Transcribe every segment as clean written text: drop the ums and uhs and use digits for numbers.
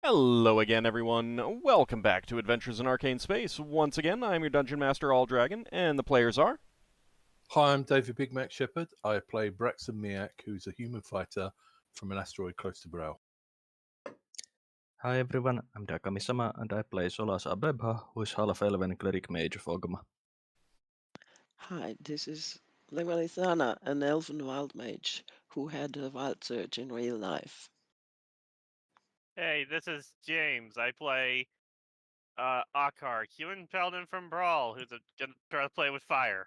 Hello again, everyone. Welcome back to Adventures in Arcane Space. Once again, I'm your Dungeon Master, AuldDragon, and the players are... Hi, I'm David Big Mac Shepherd. I play Braxon Miacc, who's a human fighter from an asteroid close to Bral. Hi everyone, I'm Dakamisama and I play Solas Ebha, who is Half-Elven Cleric Mage of Ogma. Hi, this is Levalithana, an elven wild mage who had a wild surge in real life. Hey, this is James. I play Ockar, human paladin from Bral, who's gonna try to play with fire.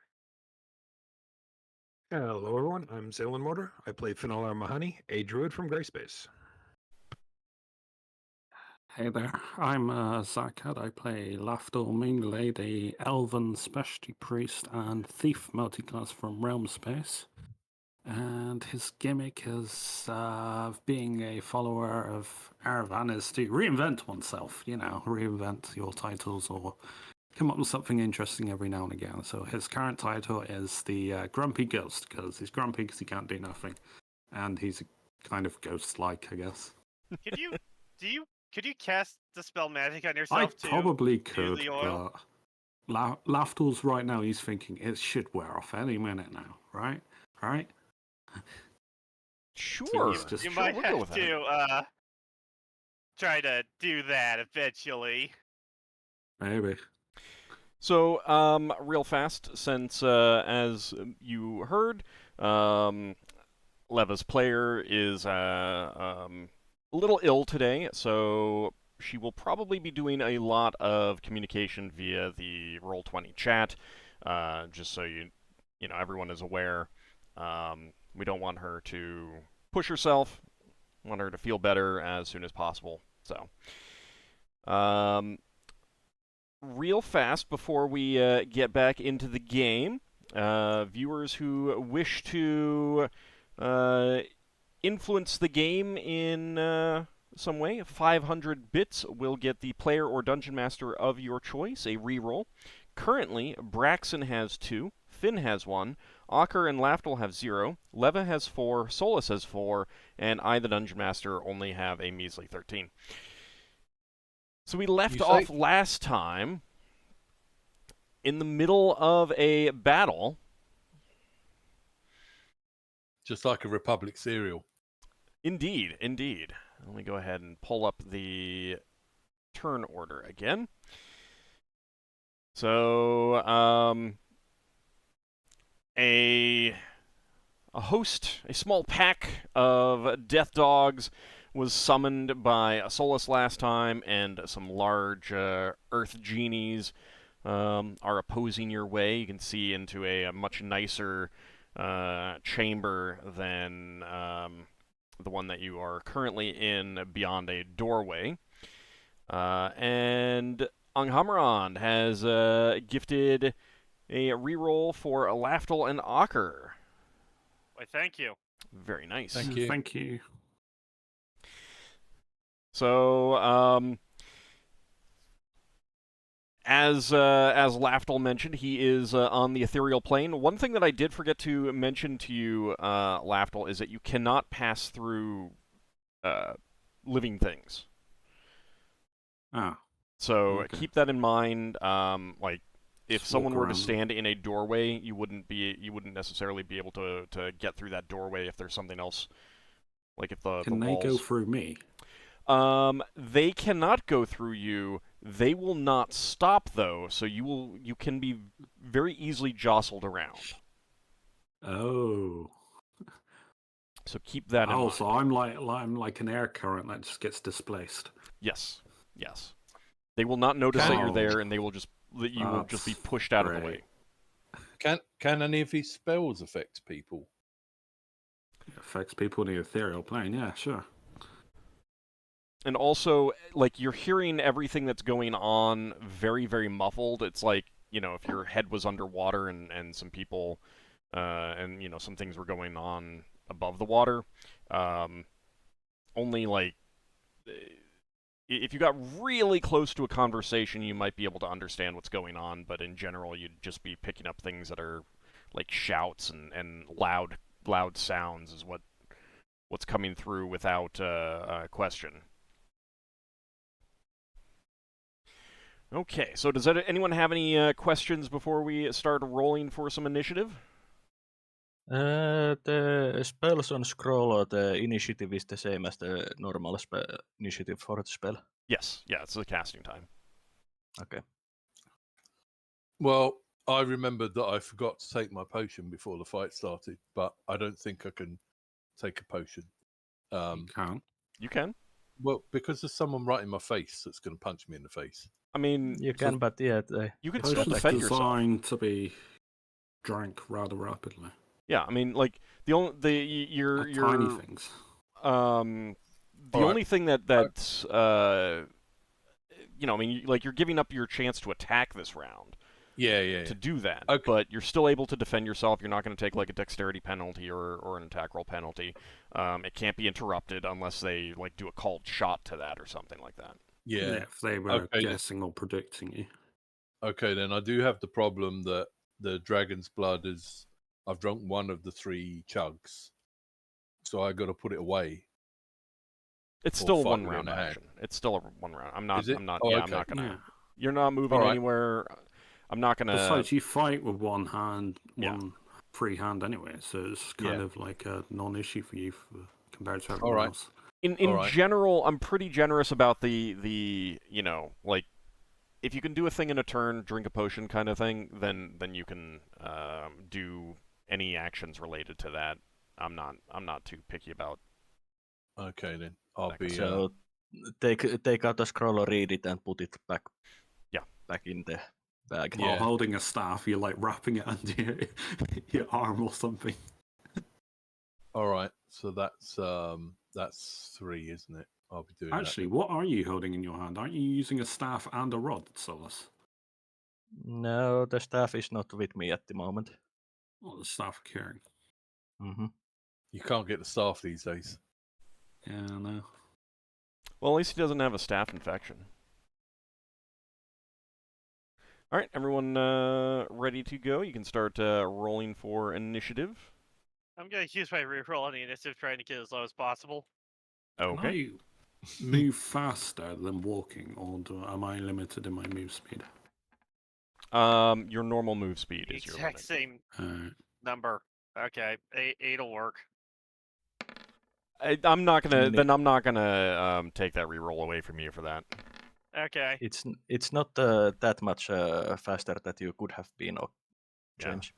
Hello everyone, I'm Zalen Mortar. I play Finnel'ar Mohani, a druid from Grayspace. Hey there, I'm Zakad. I play Lafdul Moonglade, a elven specialty priest and thief multiclass from Realm Space. And his gimmick is being a follower of Aravan is to reinvent oneself, reinvent your titles or come up with something interesting every now and again. So his current title is the Grumpy Ghost, because he's grumpy because he can't do nothing. And he's kind of ghost-like, I guess. Could you cast Dispel Magic on I yourself too? probably could, the oil? but Laftul's right now, he's thinking it should wear off any minute now, right? Right? Sure, Just- You sure, might we'll go have with that. to try to do that eventually. Maybe. So, real fast, since, as you heard, Leva's player is, a little ill today, so she will probably be doing a lot of communication via the Roll20 chat, just so everyone is aware. We don't want her to push herself, want her to feel better as soon as possible. So, real fast before we get back into the game, viewers who wish to influence the game in some way, 500 bits will get the player or dungeon master of your choice, a reroll. Currently, Braxon has 2, Finn has 1, Ockar and Lafdul have 0, Leva has 4, Solas has 4, and I, the dungeon master, only have a measly 13. So we left off last time in the middle of a battle. Just like a Republic cereal. Indeed, indeed. Let me go ahead and pull up the turn order again. So, a small pack of death dogs was summoned by Solas last time, and some large earth genies are opposing your way. You can see into a much nicer chamber than the one that you are currently in, beyond a doorway. And Anghammarand has gifted a reroll for Lafdul and Ockar. Why, thank you. Very nice. Thank you. Thank you. So, as Lafdul mentioned, he is on the ethereal plane. One thing that I did forget to mention to you, Lafdul, is that you cannot pass through living things. Ah. So Okay. keep that in mind. If Just someone walk were to around. stand in a doorway, you wouldn't necessarily be able to get through that doorway if there's something else. Like if the Can they walls... go through me? They cannot go through you. They will not stop though, so you can be very easily jostled around. Oh. So keep that in mind. So I'm like an air current that just gets displaced. Yes. They will not notice that you're there, and you will just be pushed out of the way. Can any of these spells affect people? It affects people in the ethereal plane, yeah, sure. And also, like, you're hearing everything that's going on very, very muffled. It's like, if your head was underwater and some people, and, some things were going on above the water. Only, like, if you got really close to a conversation, you might be able to understand what's going on, but in general, you'd just be picking up things that are, like, shouts and loud sounds is what's coming through without question. Okay, so does anyone have any questions before we start rolling for some initiative? The spells on scroll or the initiative is the same as the normal initiative for the spell. Yes, yeah, it's the casting time. Okay. Well, I remembered that I forgot to take my potion before the fight started, but I don't think I can take a potion. You can't. You can. Well, because there's someone right in my face that's going to punch me in the face. I mean, You can, but yeah, you could it's still Potion's defend yourself. designed to be drank rather rapidly. Yeah, I mean, like the only your Tiny things. the All only thing that's you know, I mean, like you're giving up your chance to attack this round Yeah. to do that, Okay. but you're still able to defend yourself. You're not going to take like a dexterity penalty or an attack roll penalty. It can't be interrupted unless they like do a called shot to that or something like that. Yeah. If they were Okay, then. guessing or predicting you. Okay, then I do have the problem that the dragon's blood is. I've drunk one of the 3 chugs, so I got to put it away. It's Or still a fight one with it in round my hand. action. It's still a one round. I'm not. Is it? I'm not. Oh, yeah, okay. I'm not gonna. Yeah. You're not moving All right. anywhere. I'm not gonna. Besides, you fight with one hand, Yeah. one free hand anyway, so it's kind of like a non-issue for you compared to everyone right. else. In Alright. general, I'm pretty generous about the you know, like if you can do a thing in a turn, drink a potion kind of thing, then you can do any actions related to that. I'm not too picky about. Okay, then I'll That be. so take out the scroll or read it and put it back. Yeah. Back in the bag. Yeah. While holding a staff, you're like wrapping it under your arm or something. All right, so that's 3, isn't it? I'll be doing Actually, what are you holding in your hand? Aren't you using a staff and a rod, Solas? No, the staff is not with me at the moment. Oh, the staff of carrying. Mm-hmm. You can't get the staff these days. Yeah, I know. Well, at least he doesn't have a staph infection. All right, everyone ready to go? You can start rolling for initiative. I'm gonna use my reroll on the initiative, trying to get as low as possible. Okay. Can I move faster than walking, or am I limited in my move speed? Your normal move speed is your Exact limit. same number. Okay, 8'll work. I'm not gonna. Then I'm not gonna take that reroll away from you for that. Okay. It's not that much faster that you could have been, James.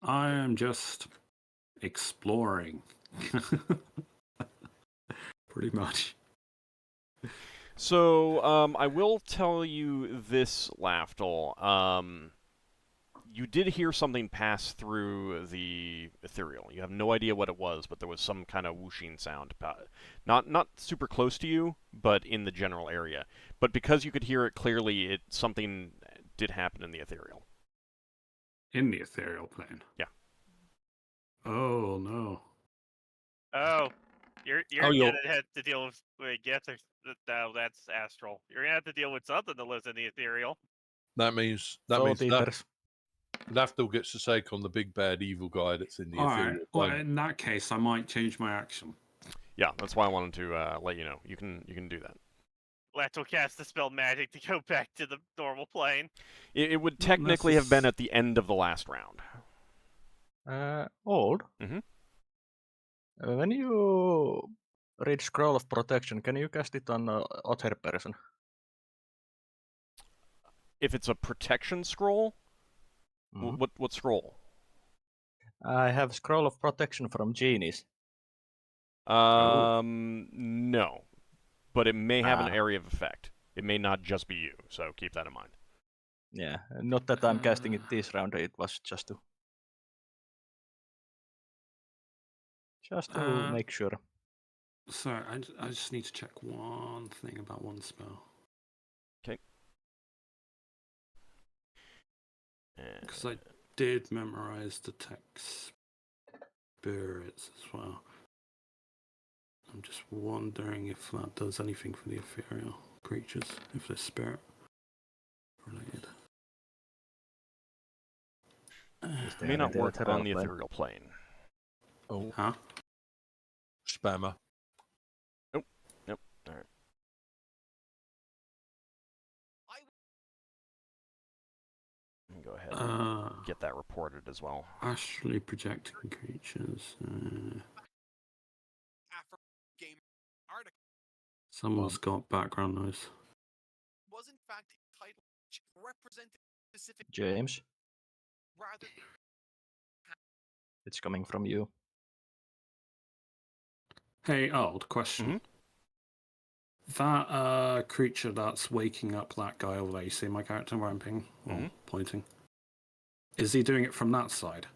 I am just exploring. Pretty much. So, I will tell you this, Lafdul. You did hear something pass through the ethereal. You have no idea what it was, but there was some kind of whooshing sound. Not super close to you, but in the general area. But because you could hear it clearly, something did happen in the ethereal. In the ethereal plane? Yeah. Oh, no. Oh, you're gonna have to deal with. Wait, no, that's astral. You're gonna have to deal with something that lives in the ethereal. That means Lafdul gets to take on the big bad evil guy that's in the ethereal Alright, well, plane. in that case, I might change my action. Yeah, that's why I wanted to let you know. You can do that. Let will cast the spell magic to go back to the normal plane. It would technically have been at the end of the last round. Old? Mm-hmm. When you read Scroll of Protection, can you cast it on other person? If it's a protection scroll, what scroll? I have Scroll of Protection from Genies. No, but it may have an area of effect. It may not just be you, so keep that in mind. Yeah, not that I'm casting it this round. It was just to make sure. Sorry, I just need to check one thing about one spell. Okay. Because I did memorize detect spirits as well. I'm just wondering if that does anything for the ethereal creatures, if they're spirit related. It may not work on the ethereal plane. Oh. Huh? Spammer. Nope. All right. ahead and get that reported as well. Actually projecting creatures. Game article Someone's got background noise. was in fact a title which represented specific James, rather it's coming from you. Hey, old question. That creature that's waking up that guy over there, you see my character ramping or pointing? Is he doing it from that side?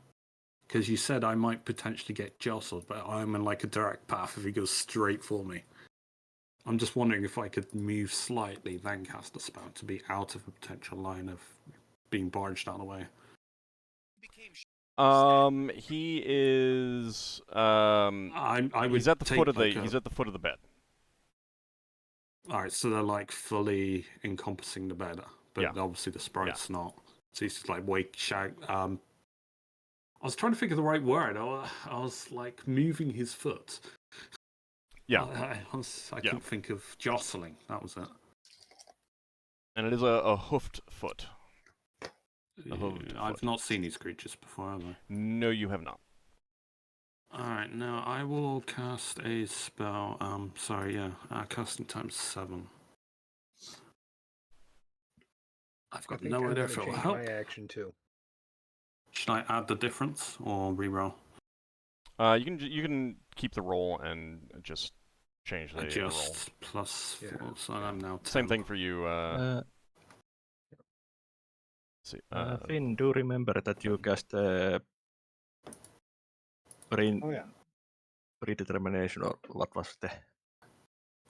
Because you said I might potentially get jostled, but I'm in like a direct path if he goes straight for me. I'm just wondering if I could move slightly, then cast a spell to be out of a potential line of being barged out of the way. became He is I would he's at the take foot of the like he's at the foot of the bed. Alright, so they're like fully encompassing the bed, but Yeah. obviously the sprite's not. So he's just like wake, shout. I was trying to think of the right word. I was like moving his foot. Yeah. I couldn't think of jostling. That was it. And it is a hoofed foot. I've not seen these creatures before, have I? No, you have not. Alright, now I will cast a spell. Casting times 7. I've got no idea if it will help. My action too. Should I add the difference or reroll? You can keep the roll and just change the roll. Adjust plus 4, so I'm now 10. Same thing for you. See, Finn, do remember that you cast predetermination, or what was the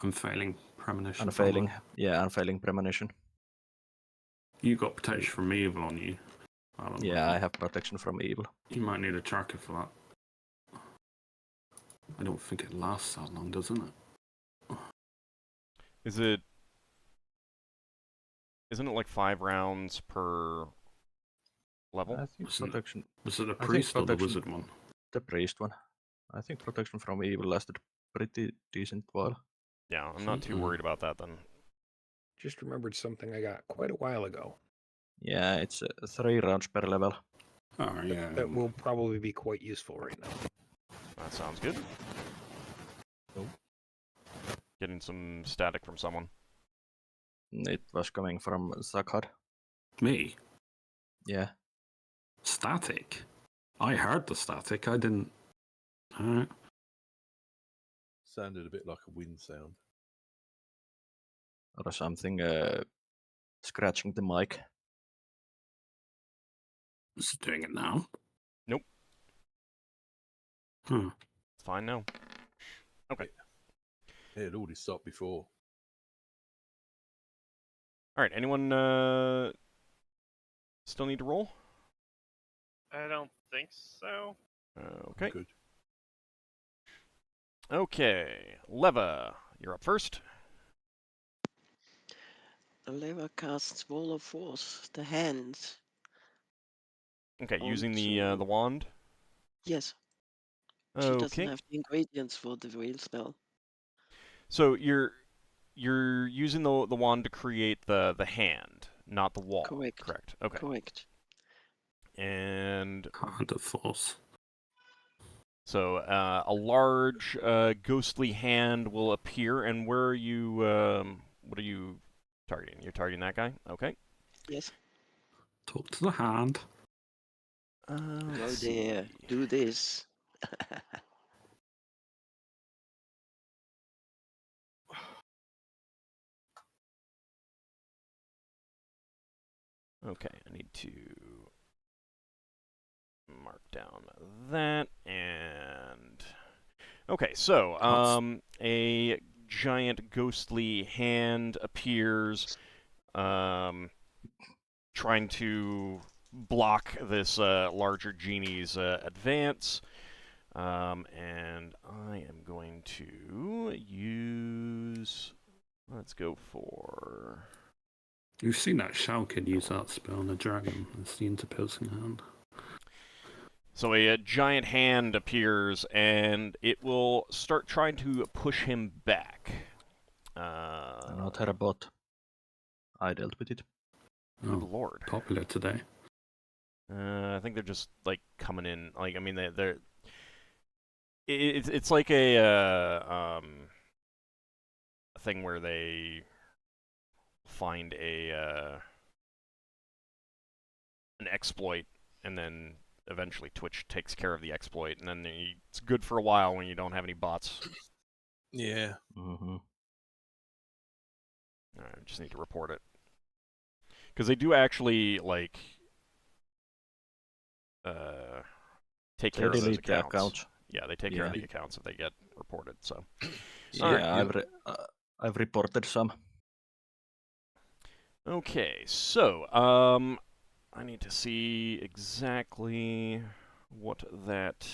Unfailing premonition. unfailing? Yeah, unfailing premonition. You got protection from evil on you. I have protection from evil. You might need a tracker for that. I don't think it lasts that long, doesn't it? isn't it like 5 rounds per level? I think protection. Was it a I think priest or the protection- wizard one? The priest one. I think protection from evil lasted pretty decent while. Yeah, I'm not too worried about that then. Just remembered something I got quite a while ago. Yeah, it's 3 rounds per level. Oh, yeah. That will probably be quite useful right now. That sounds good. Getting some static from someone. It was coming from Zakhar. Me? Yeah. Static? I heard the static, I didn't... Alright. Sounded a bit like a wind sound. Or something scratching the mic. Is it doing it now? Nope. It's fine now. Okay. Yeah, it already stopped before. Alright, anyone still need to roll? I don't think so. Okay. Good. Okay. Leva, you're up first. Leva casts Wall of Force, the hand. Okay, using the Onto- wand. Yes, she doesn't Okay. have the ingredients for the real spell. So you're using the wand to create the hand, not the wall. Correct. Correct. Okay. Correct. And Hand of force. so a large ghostly hand will appear. And where are you? What are you targeting? You're targeting that guy. Okay. Yes. Talk to the hand. Go Let's there. see. Do this. Okay, I need to mark down that and okay, so a giant ghostly hand appears, trying to block this larger genie's advance, and I am going to use. Let's go for. You've seen that Shalkin use that spell on a dragon. It's the interposing hand. So a giant hand appears, and it will start trying to push him back. Not her bot. I dealt with it. Good Oh, lord. popular today. I think they're just like coming in. Like I mean, they're. It's like a thing where they find an exploit, and then eventually Twitch takes care of the exploit, and then it's good for a while when you don't have any bots. Yeah. Mm-hmm. I just need to report it. Because they do actually, like, take care of those delete the accounts. accounts. Yeah, they take care of Yeah. the accounts if they get reported, so. Yeah, Alright. I've reported some. Okay, so, I need to see exactly what that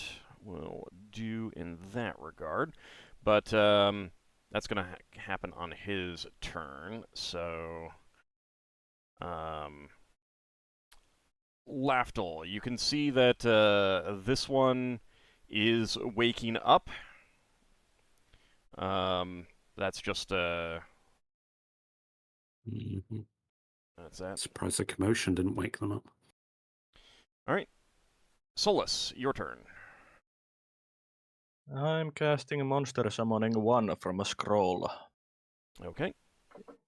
will do in that regard. But, that's going to happen on his turn, so... Lafdul, you can see that this one is waking up. That's just Mm-hmm. that's that. Surprised the commotion didn't wake them up. All right, Solas, your turn. I'm casting a monster summoning 1 from a scroll. Okay,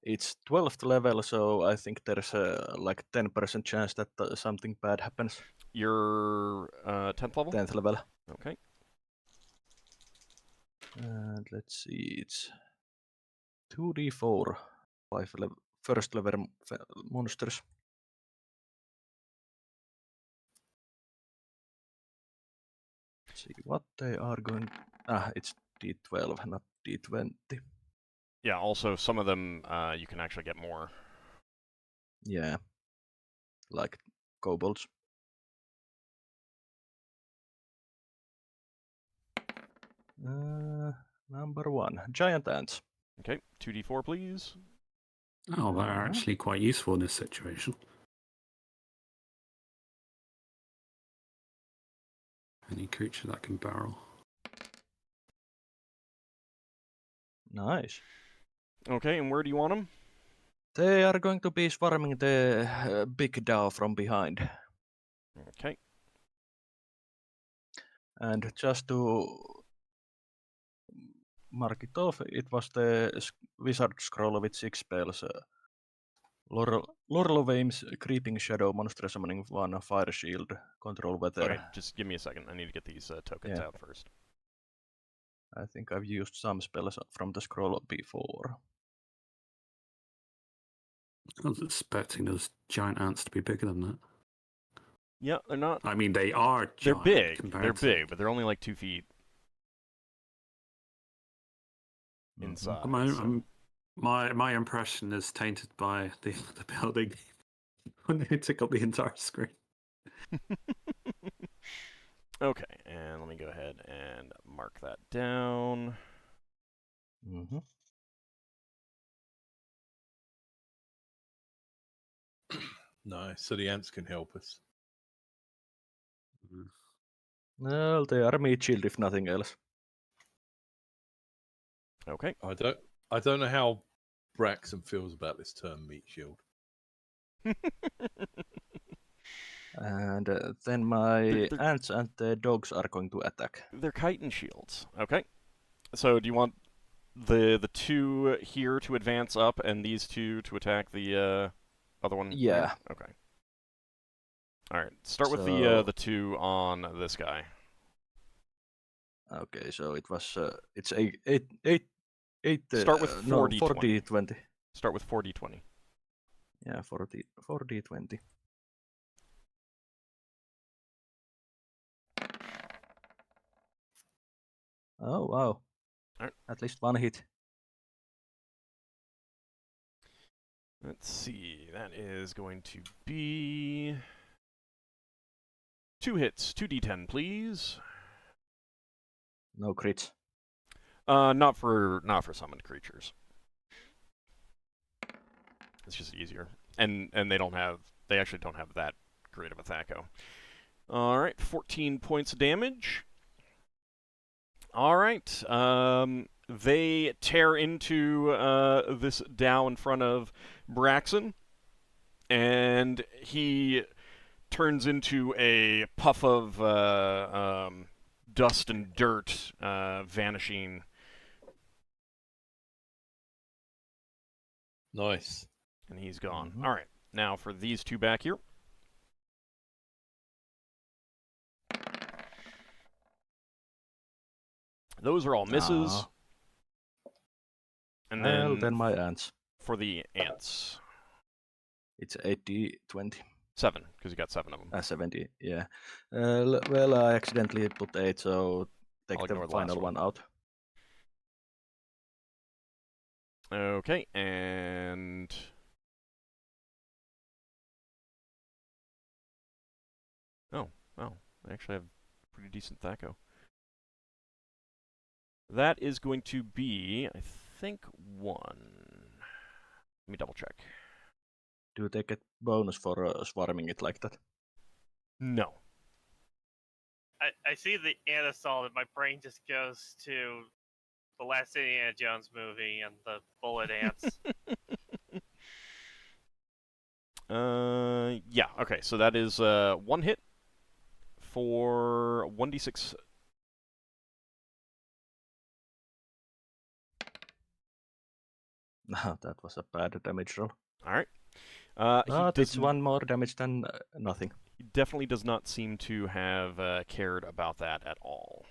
It's 12th level, so I think there's a like 10% chance that something bad happens. your 10th level. 10th level. Okay, And let's see, it's 2d4 first level monsters. Let's see what they are going. It's d12, not d20. yeah. Also, some of them you can actually get more. Yeah, like kobolds. Number 1, giant ants. Okay, 2d4, please. Oh, they're Uh-huh. actually quite useful in this situation. Any creature that can barrel. Nice. Okay, and where do you want them? They are going to be swarming the big DAO from behind. Okay, And just to mark it off, it was the wizard scroll with 6 spells. Lorlovame's Creeping Shadow, Monster Summoning 1, Fire Shield, Control Weather. okay. Just give me a second. I need to get these tokens Yeah. out first. I think I've used some spells from the scroll before. I was expecting those giant ants to be bigger than that. Yeah, they're not. I mean, they are They're giant. big. compared They're to- big, but they're only like 2 feet Mhm. inside. My, so- my impression is tainted by the building when they took up the entire screen. Okay, and let me go ahead and mark that down. Mm-hmm. Nice. So the ants can help us. Well, they are meat shield if nothing else. Okay. I don't know how Braxon feels about this term meat shield. And then my They're- ants and the dogs are going to attack. They're chitin shields. Okay. So do you want the 2 here to advance up and these 2 to attack the other one? Yeah. There? Okay. All right. Start with So- the 2 on this guy. Okay, so it was it's eight. Start with no, 4d20. 4d20. Start with 4d20. Yeah, 4d20. Oh wow! Alright. At least 1 hit. Let's see. That is going to be 2 hits. 2d10, please. No crits. Not for summoned creatures. It's just easier, and they actually don't have that great of a THAC0. All right, 14 points of damage. All right, they tear into this DAO in front of Braxon, and he turns into a puff of dust and dirt vanishing. Nice. And he's gone. Mhm. All right, now for these two back here. Those are all misses. Ah. And Well, then then my ants. for the ants, It's 80-20. 7, because you got 7 of them. 70, yeah. Well, I accidentally put 8, so take I'll the ignore the last final one. one out. Okay, and... Oh, wow. I actually have pretty decent Thaco. That is going to be, I think, 1. Let me double check. Do they get bonus for swarming it like that? No. I see the ant assault and my brain just goes to the last Indiana Jones movie and the bullet ants. Yeah, okay, so that is 1 hit for 1d6. No, that was a bad damage roll. Alright. But it's 1 more damage than nothing. He definitely does not seem to have cared about that at all.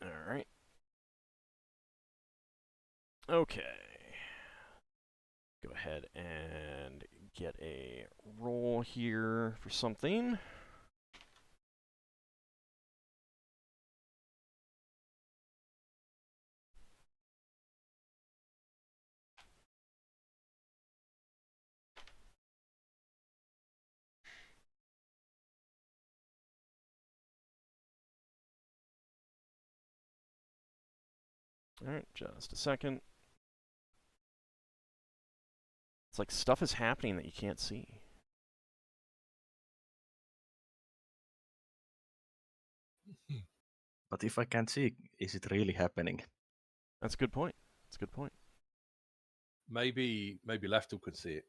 Alright. Okay. Go ahead and get a roll here for something. Alright, just a second. It's like stuff is happening that you can't see. But if I can't see, is it really happening? That's a good point. That's a good point. Maybe Lafdul could see it.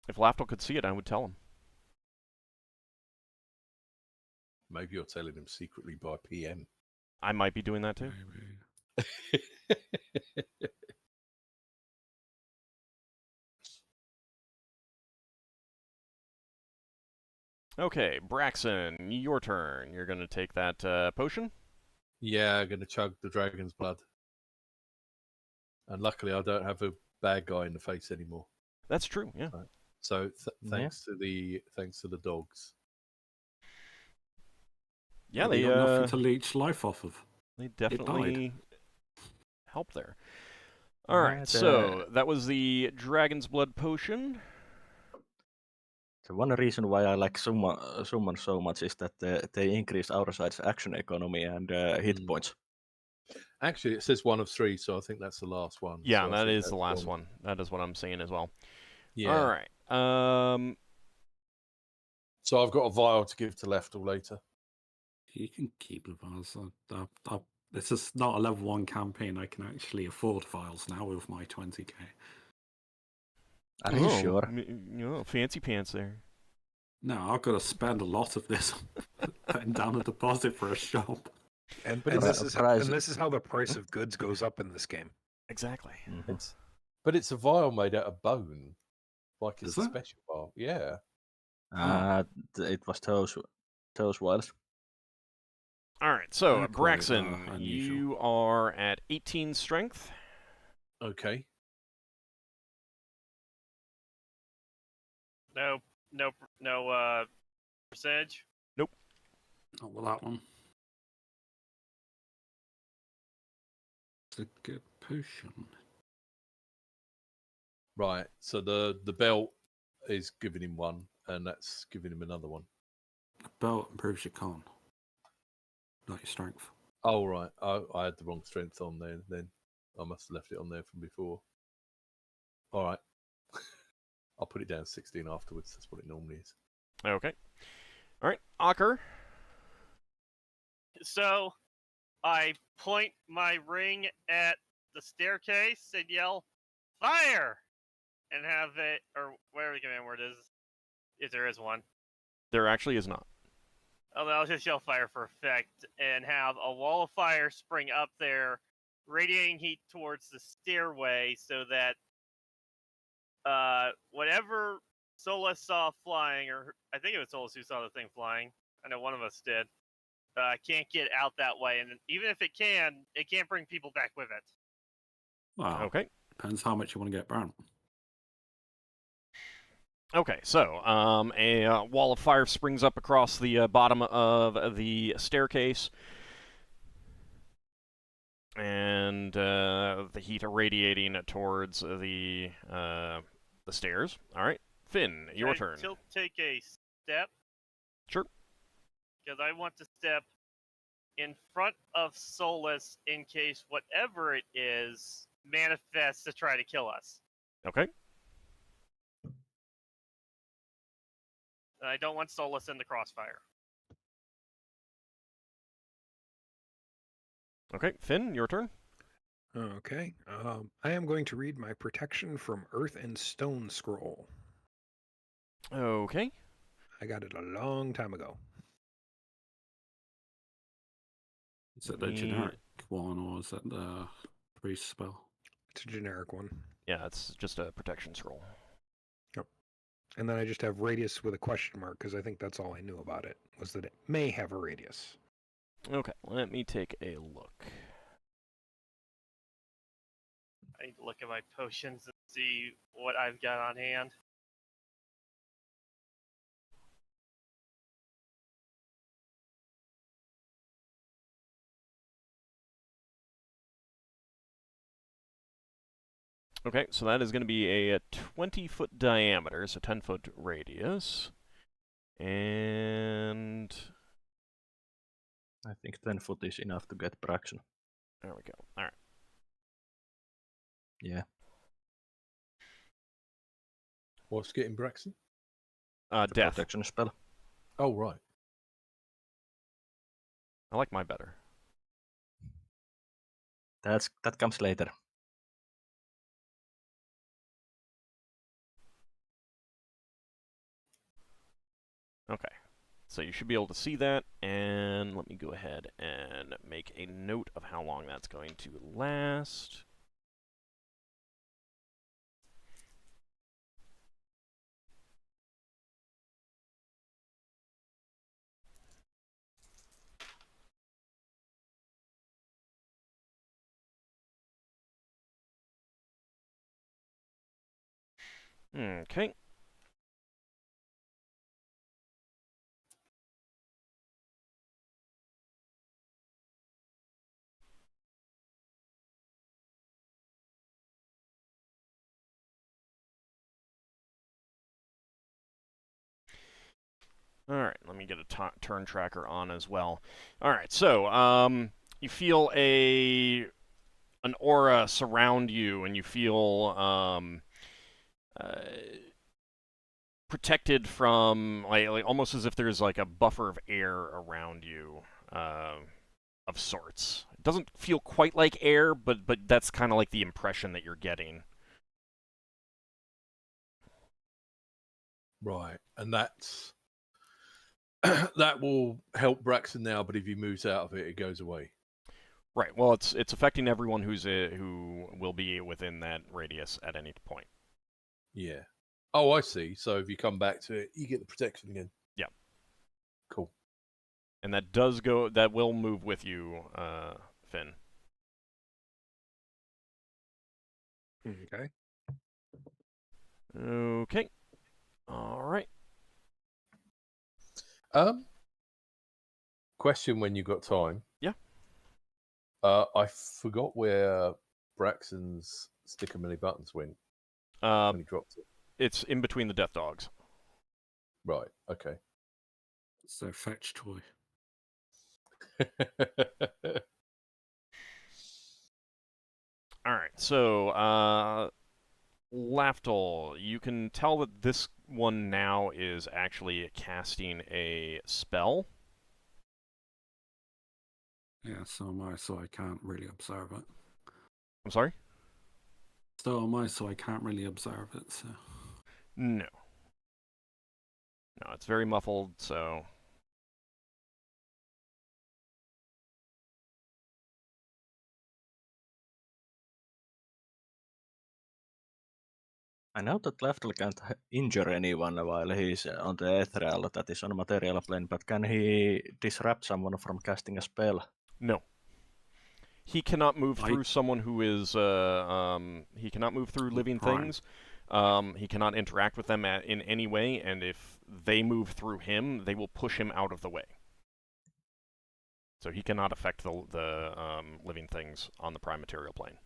If Lafdul could see it, I would tell him. Maybe you're telling him secretly by PM. I might be doing that too. Maybe. Okay, Braxon, your turn. You're going to take that potion. Yeah, I'm going to chug the dragon's blood. And luckily, I don't have a bad guy in the face anymore. That's true, yeah. So thanks to the dogs. Yeah, They got nothing to leech life off of. They definitely help there. Yeah, All right, so that was the Dragon's Blood potion. The one reason why I like summon so much is that they increase our side's action economy and hit points. Actually, it says 1 of 3, so I think that's the last one. Yeah, so that is the last one. That is what I'm saying as well. Yeah. All right. So I've got a vial to give to Lafdul later. You can keep the vials. This is not a level 1 campaign. I can actually afford vials now with my 20k. Are you sure? Fancy pants there. No, I've got to spend a lot of this putting down a deposit for a shop. And But this it's is how the price of goods goes up in this game. Exactly. Mm-hmm. But it's a vial made out of bone. Like it's Is a it? special vial. Yeah. It was those vials. All right, so They're quite, Braxon, unusual. you are at 18 strength. Okay. No percentage. Not with that one. It's a good potion. Right. So the belt is giving him 1, and that's giving him another 1. A belt improves your con, not your strength. Oh, right. I had the wrong strength on there then. I must have left it on there from before. All right. I'll put it down to 16 afterwards. That's what it normally is. Okay. All right, Ockar. So I point my ring at the staircase and yell, fire, and have it, or whatever the command word is, if there is one. There actually is not. Oh, I'll just yell fire for effect, and have a wall of fire spring up there, radiating heat towards the stairway, so that whatever Solas saw flying, or I think it was Solas who saw the thing flying. I know one of us did. Can't get out that way, and even if it can't bring people back with it. Well, Okay. depends how much you want to get burnt. Okay, so a wall of fire springs up across the bottom of the staircase, and the heat irradiating towards the stairs. All right, Finn, your turn. Take a step. Sure. Because I want to step in front of Solas in case whatever it is manifests to try to kill us. Okay. I don't want Solas in the crossfire. Okay, Finn, your turn. Okay. I am going to read my protection from Earth and Stone scroll. Okay. I got it a long time ago. Is it the generic one, or is it the priest spell? It's a generic one. Yeah, it's just a protection scroll. Yep. And then I just have radius with a question mark, because I think that's all I knew about it, was that it may have a radius. Okay, let me take a look. I need to look at my potions and see what I've got on hand. Okay, so that is going to be a 20-foot diameter, so 10-foot radius. And I think 10 foot is enough to get Braxon. there we go. All right. Yeah. What's getting Braxon? The Death. protection spell. Oh, right. I like my better. That comes later. Okay. So you should be able to see that, and let me go ahead and make a note of how long that's going to last. Okay. All right, let me get a turn tracker on as well. All right, so you feel an aura surround you, and you feel protected from like almost as if there's like a buffer of air around you, of sorts. It doesn't feel quite like air, but that's kind of like the impression that you're getting. Right, and that's that will help Braxon now. But if he moves out of it, it goes away. Right. Well, it's affecting everyone who will be within that radius at any point. Yeah. Oh, I see. So if you come back to it, you get the protection again. Yeah. Cool. And that will move with you, Finn. Okay. Okay. All right. Question when you got time. Yeah. I forgot where Braxton's stick-a-mini buttons went when he dropped it. It's in between the death dogs. Right. Okay. It's their fetch toy. All right. So, Lafdul, you can tell that this one now is actually casting a spell. Yeah, so am I, so I can't really observe it. I'm sorry? So am I, so I can't really observe it. So No. No, it's very muffled, so... I know that Lafdul can't injure anyone while he's on the ethereal that is on material plane, but can he disrupt someone from casting a spell? No. He cannot move I- through someone who is, he cannot move through living Prime. things. He cannot interact with them in any way, and if they move through him, they will push him out of the way. So he cannot affect the living things on the prime material plane.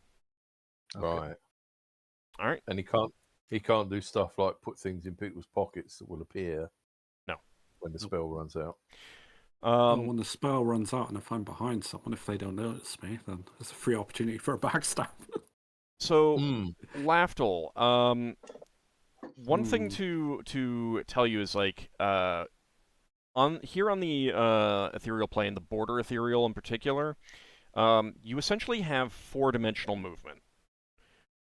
Okay. Right. All right. And he can't do stuff like put things in people's pockets that will appear. No. When the spell runs out. well, when the spell runs out and if I'm behind someone, if they don't notice me, then there's a free opportunity for a backstab. So, Mm. Lafdul, one thing to tell you is like on the ethereal plane, the border ethereal in particular, you essentially have 4-dimensional movement.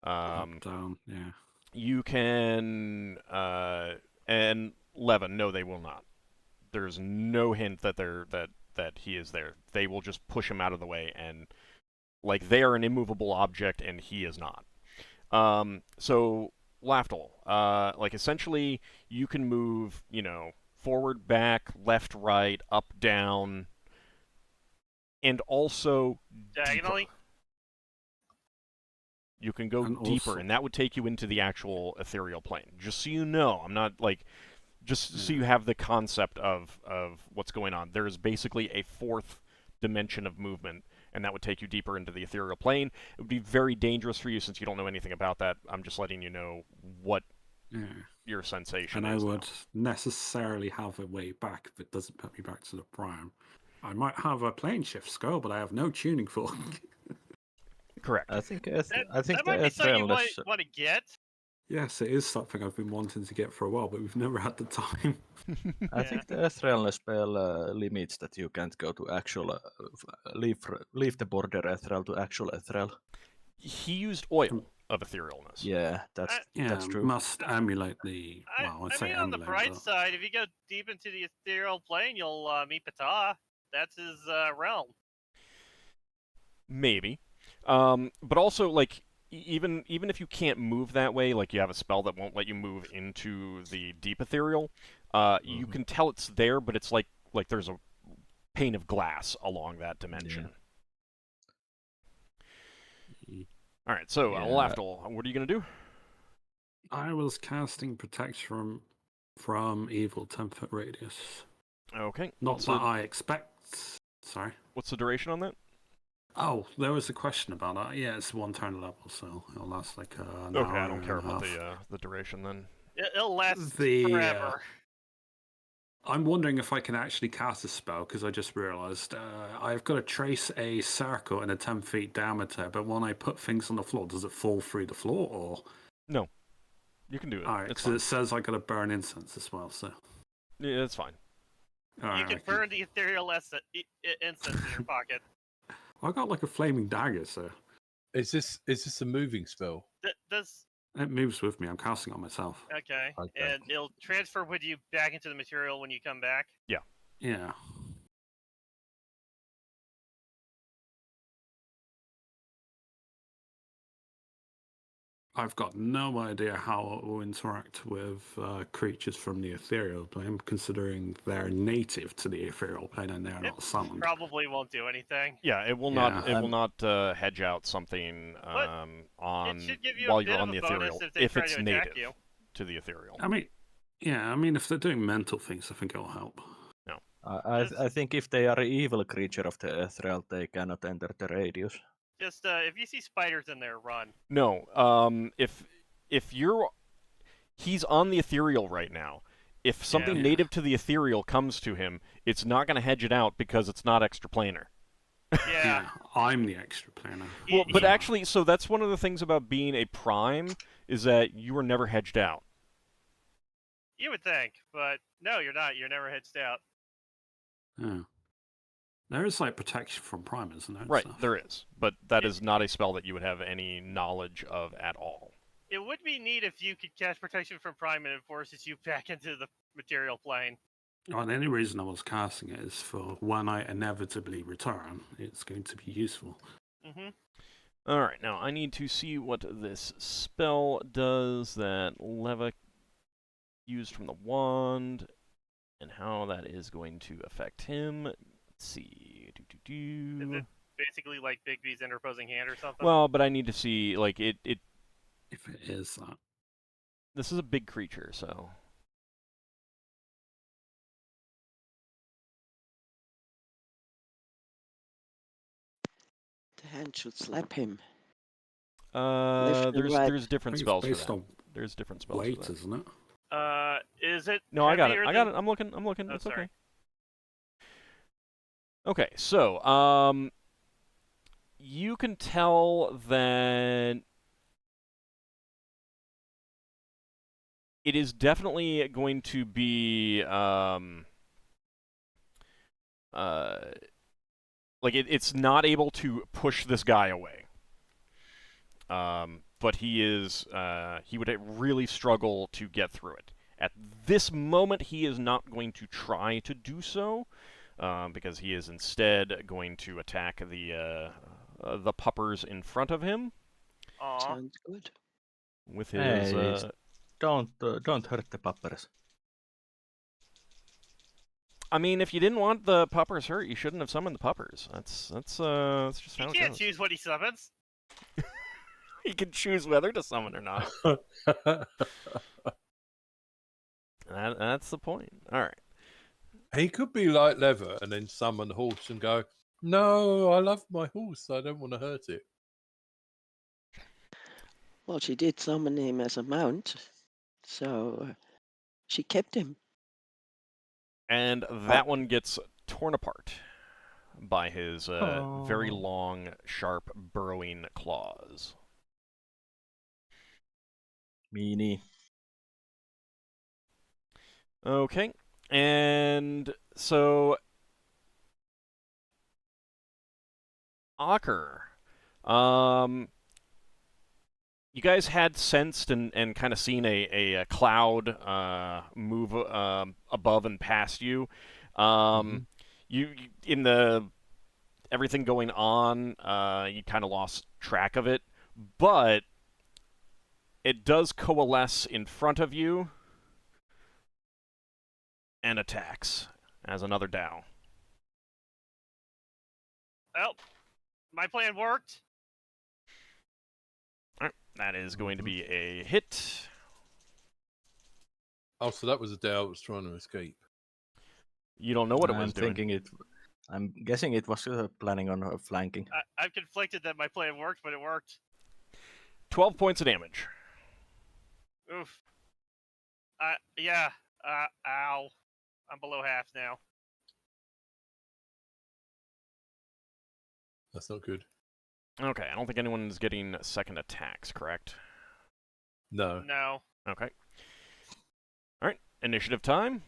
Up, down, yeah. You can and Levin, no, they will not. There's no hint that that he is there. They will just push him out of the way, and like they are an immovable object, and he is not. So Lafdul, like essentially, you can move, forward, back, left, right, up, down, and also Diagonally? deeper. You can go And deeper, also- and that would take you into the actual ethereal plane. Just so you know, I'm not like, just so you have the concept of what's going on. There is basically a 4th dimension of movement, and that would take you deeper into the ethereal plane. It would be very dangerous for you since you don't know anything about that. I'm just letting you know what Yeah. your sensation And is. I would necessarily have a way back if it doesn't put me back to the prime. I might have a plane shift skull, but I have no tuning fork. Correct. I think That the might be something you etherealness. want to get. Yes, it is something I've been wanting to get for a while, but we've never had the time. I think the etherealness spell limits that you can't go to actual leave the border ethereal to actual ethereal. He used oil of etherealness. Yeah, that's Yeah, true. must emulate the. Well, I'd I say mean, on the emulate, bright but- side, if you go deep into the ethereal plane, you'll meet Ptah. That's his realm. Maybe. But also, like, even if you can't move that way, like you have a spell that won't let you move into the deep ethereal, you can tell it's there, but it's like there's a pane of glass along that dimension. All right, so Yeah. Lafdul, what are you gonna do? I was casting protection from evil 10-foot radius. Okay. Not What's that the, I expect. Sorry. what's the duration on that? Oh, there was a question about that. Yeah, it's 1 turn level, so it'll last like an Okay, hour I don't care and a about half. the duration then. It'll last The, forever. I'm wondering if I can actually cast a spell because I just realised I've got to trace a circle in a 10 feet diameter, but when I put things on the floor, does it fall through the floor or? No, you can do it. Alright, It's because fine. it says I got to burn incense as well, so. Yeah, it's fine. You Alright, can burn the ethereal incense in your pocket. I got like a flaming dagger, so Is this a moving spell? Does it moves with me. I'm casting on myself. okay, Okay. and it'll transfer with you back into the material when you come back. Yeah. I've got no idea how it will interact with creatures from the ethereal plane, considering they're native to the ethereal plane and they're not summoned. Probably won't do anything. Yeah, it will Yeah, not. It will not hedge out something on It should give you while a bit you're of on a the bonus ethereal if they try it's to attack native you. to the ethereal. I mean, if they're doing mental things, I think it'll help. I think if they are an evil creature of the ethereal, they cannot enter the radius. Just if you see spiders in there, run. No, if he's on the ethereal right now. If something Yeah. native to the ethereal comes to him, it's not going to hedge it out because it's not extraplanar. Yeah. I'm the extra planar. Well, but Yeah. actually, so that's one of the things about being a prime is that you are never hedged out. You would think, but no, you're not. You're never hedged out. Yeah. There is like protection from primers and that Right, stuff. there is, but that is not a spell that you would have any knowledge of at all. It would be neat if you could cast protection from Prime and it forces you back into the material plane. Well, the only reason I was casting it is for when I inevitably return, it's going to be useful. Mm-hmm. Alright, now I need to see what this spell does that Leva used from the wand, and how that is going to affect him. Let's see. Is it basically like Bigby's interposing hand or something? Well, but I need to see, like, it If it is that. this is a big creature, so... The hand should slap him. Left and right. There's different It's spells for based that. on There's different spells weight, for that. isn't it? Is it? No, I got it. heavier I got than- it. I'm looking. Oh, It's sorry. okay. Okay, so you can tell that it is definitely going to be like it's not able to push this guy away. But he would really struggle to get through it. At this moment, he is not going to try to do so, because he is instead going to attack the puppers in front of him Aw. Sounds good. with his. Hey, don't hurt the puppers. I mean, if you didn't want the puppers hurt, you shouldn't have summoned the puppers. That's just He how it can't goes. choose what he summons. He can choose whether to summon or not. That's the point. All right. He could be like Leather and then summon the horse and go, "No, I love my horse. I don't want to hurt it." Well, she did summon him as a mount, so she kept him. And that one gets torn apart by his very Oh. long, sharp, burrowing claws. Meanie. Okay, and so Ockar, you guys had sensed and kind of seen a cloud move above and past you. You in the everything going on, you kind of lost track of it, but it does coalesce in front of you and attacks as another Dow. Well, my plan worked. All right, that is going to be a hit. Oh, so that was a Dow that was trying to escape. You don't know what it was doing. I'm guessing it was planning on flanking. I'm conflicted that my plan worked, but it worked. 12 points of damage. Oof. Yeah. Ow. I'm below half now. That's not good. Okay, I don't think anyone's getting second attacks, correct? No. No. Okay. All right, initiative time.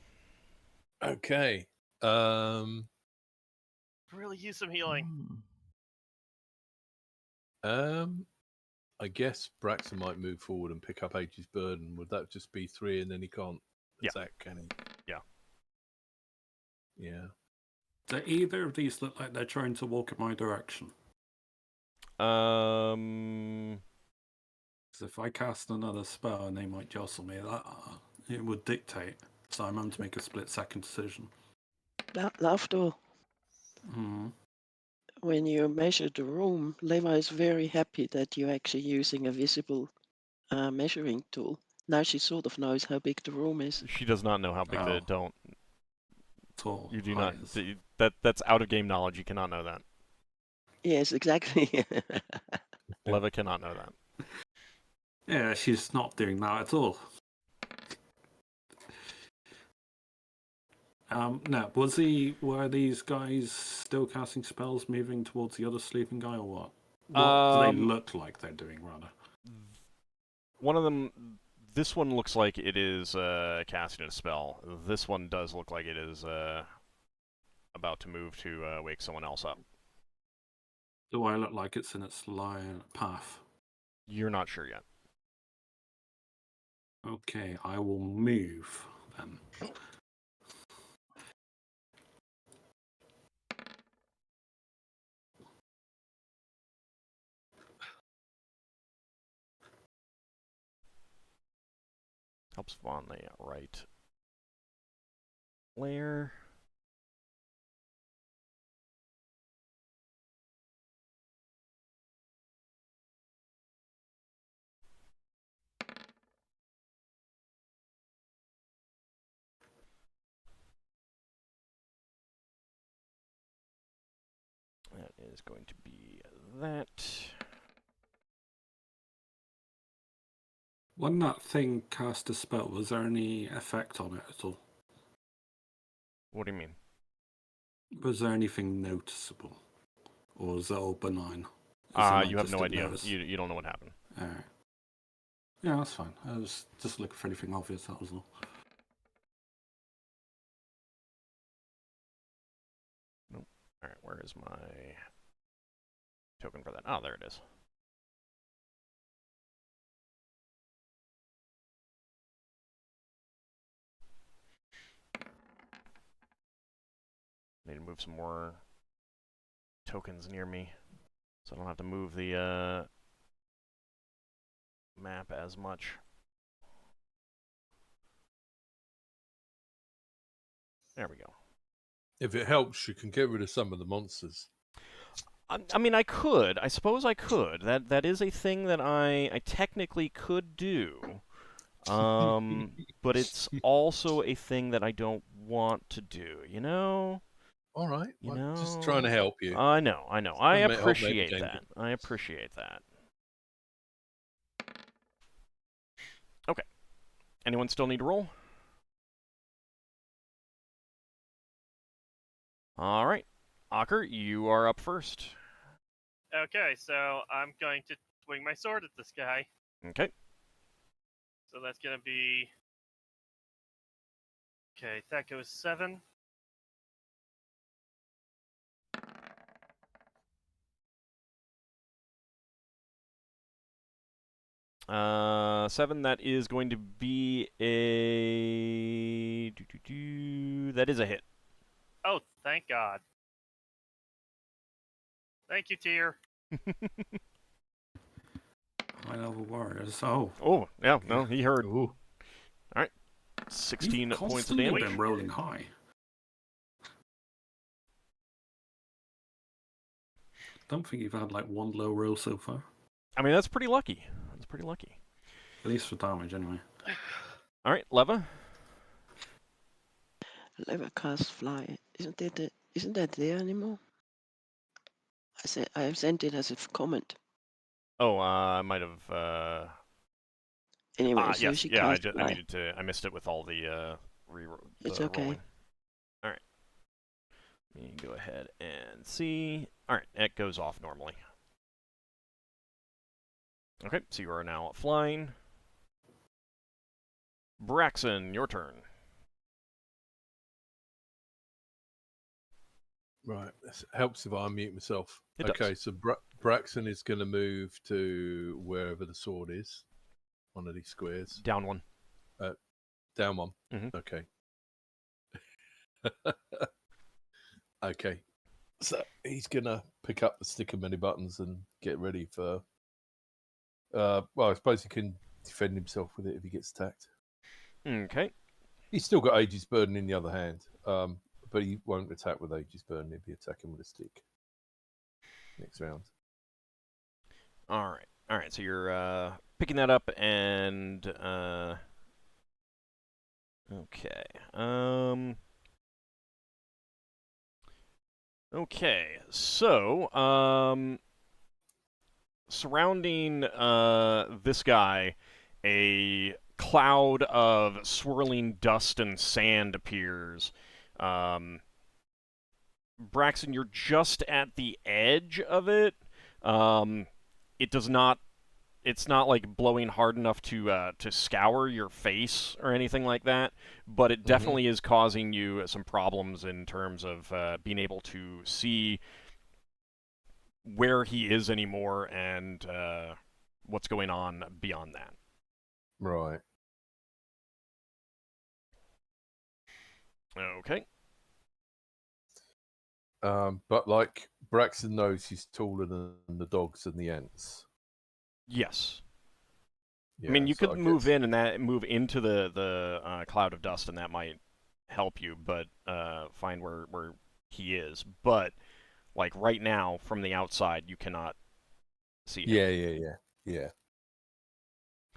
Okay. Really use some healing. I guess Braxon might move forward and pick up H's burden. Would that just be 3 and then he can't attack, can he? Yeah. Yeah. Do either of these look like they're trying to walk in my direction? Because if I cast another spell and they might jostle me, it would dictate. So I'm having to make a split-second decision. Lafdul, when you measure the room, Leva is very happy that you're actually using a visible measuring tool. Now she sort of knows how big the room is. She does not know how big the don't. Tall. You do not. That's out of game knowledge. You cannot know that. Yes, exactly. Leva cannot know that. Yeah, she's not doing that at all. No, were these guys still casting spells moving towards the other sleeping guy or what? What do they look like they're doing, rather? One of them, this one looks like it is casting a spell. This one does look like it is about to move to wake someone else up. Do I look like it's in its line path? You're not sure yet. Okay, I will move then. Helps on the right layer. That is going to be that. When that thing cast a spell, was there any effect on it at all? What do you mean? Was there anything noticeable? Or was that all benign? As in, I You have just no didn't idea. notice? You don't know what happened. Alright. Yeah, that's fine. I was just looking for anything obvious, that was all. Nope. Alright, where is my token for that? Oh, there it is. Need to move some more tokens near me, so I don't have to move the map as much. There we go. If it helps, you can get rid of some of the monsters. I mean, I could. I suppose I could. That is a thing that I technically could do. But it's also a thing that I don't want to do, you know? All right. You I'm know? just trying to help you. I know. I Help make the appreciate game that. I appreciate that. Okay. Anyone still need to roll? All right. Ockar, you are up first. Okay, so I'm going to swing my sword at this guy. Okay. So that's going to be... Okay, that goes 7. Seven, that is going to be a... That is a hit. Oh, thank God. Thank you, Tyr. High level warriors. Oh. Oh, yeah, no, he heard. Ooh. 16 You've points of constantly damage. been rolling high. Don't think you've had like one low roll so far. I mean, that's pretty lucky. That's pretty lucky. At least for damage, anyway. All right, Leva. Leva cast fly. Isn't that there anymore? I have sent it as a comment. Oh, I might have. Anyway, so yes, she yeah. cast I fly. needed to. I missed it with all the It's okay. rolling. All right. Let me go ahead and see. All right, it goes off normally. Okay, so you are now flying. Braxon, your turn. Right. This helps if I unmute myself. It okay, does. so Braxon is going to move to wherever the sword is. One of these squares. Down one. Down one. Mhm. Okay. Okay. So he's going to pick up the stick of many buttons and get ready for... well, I suppose he can defend himself with it if he gets attacked. Okay. He's still got Aegis Burden in the other hand, but he won't attack with Aegis Burden. He'll be attacking with a stick next round. All right. All right. So you're picking that up and okay. Okay. So surrounding this guy, a cloud of swirling dust and sand appears. Braxon, you're just at the edge of it. It does not. It's not like blowing hard enough to scour your face or anything like that, but it definitely is causing you some problems in terms of being able to see where he is anymore and what's going on beyond that. Right. Okay. But like Braxon knows he's taller than the dogs and the ants. Yes. Yeah, I mean, you so could I move guess- in and move into the cloud of dust, and that might help you, but find where he is. But like right now, from the outside, you cannot see him. Yeah.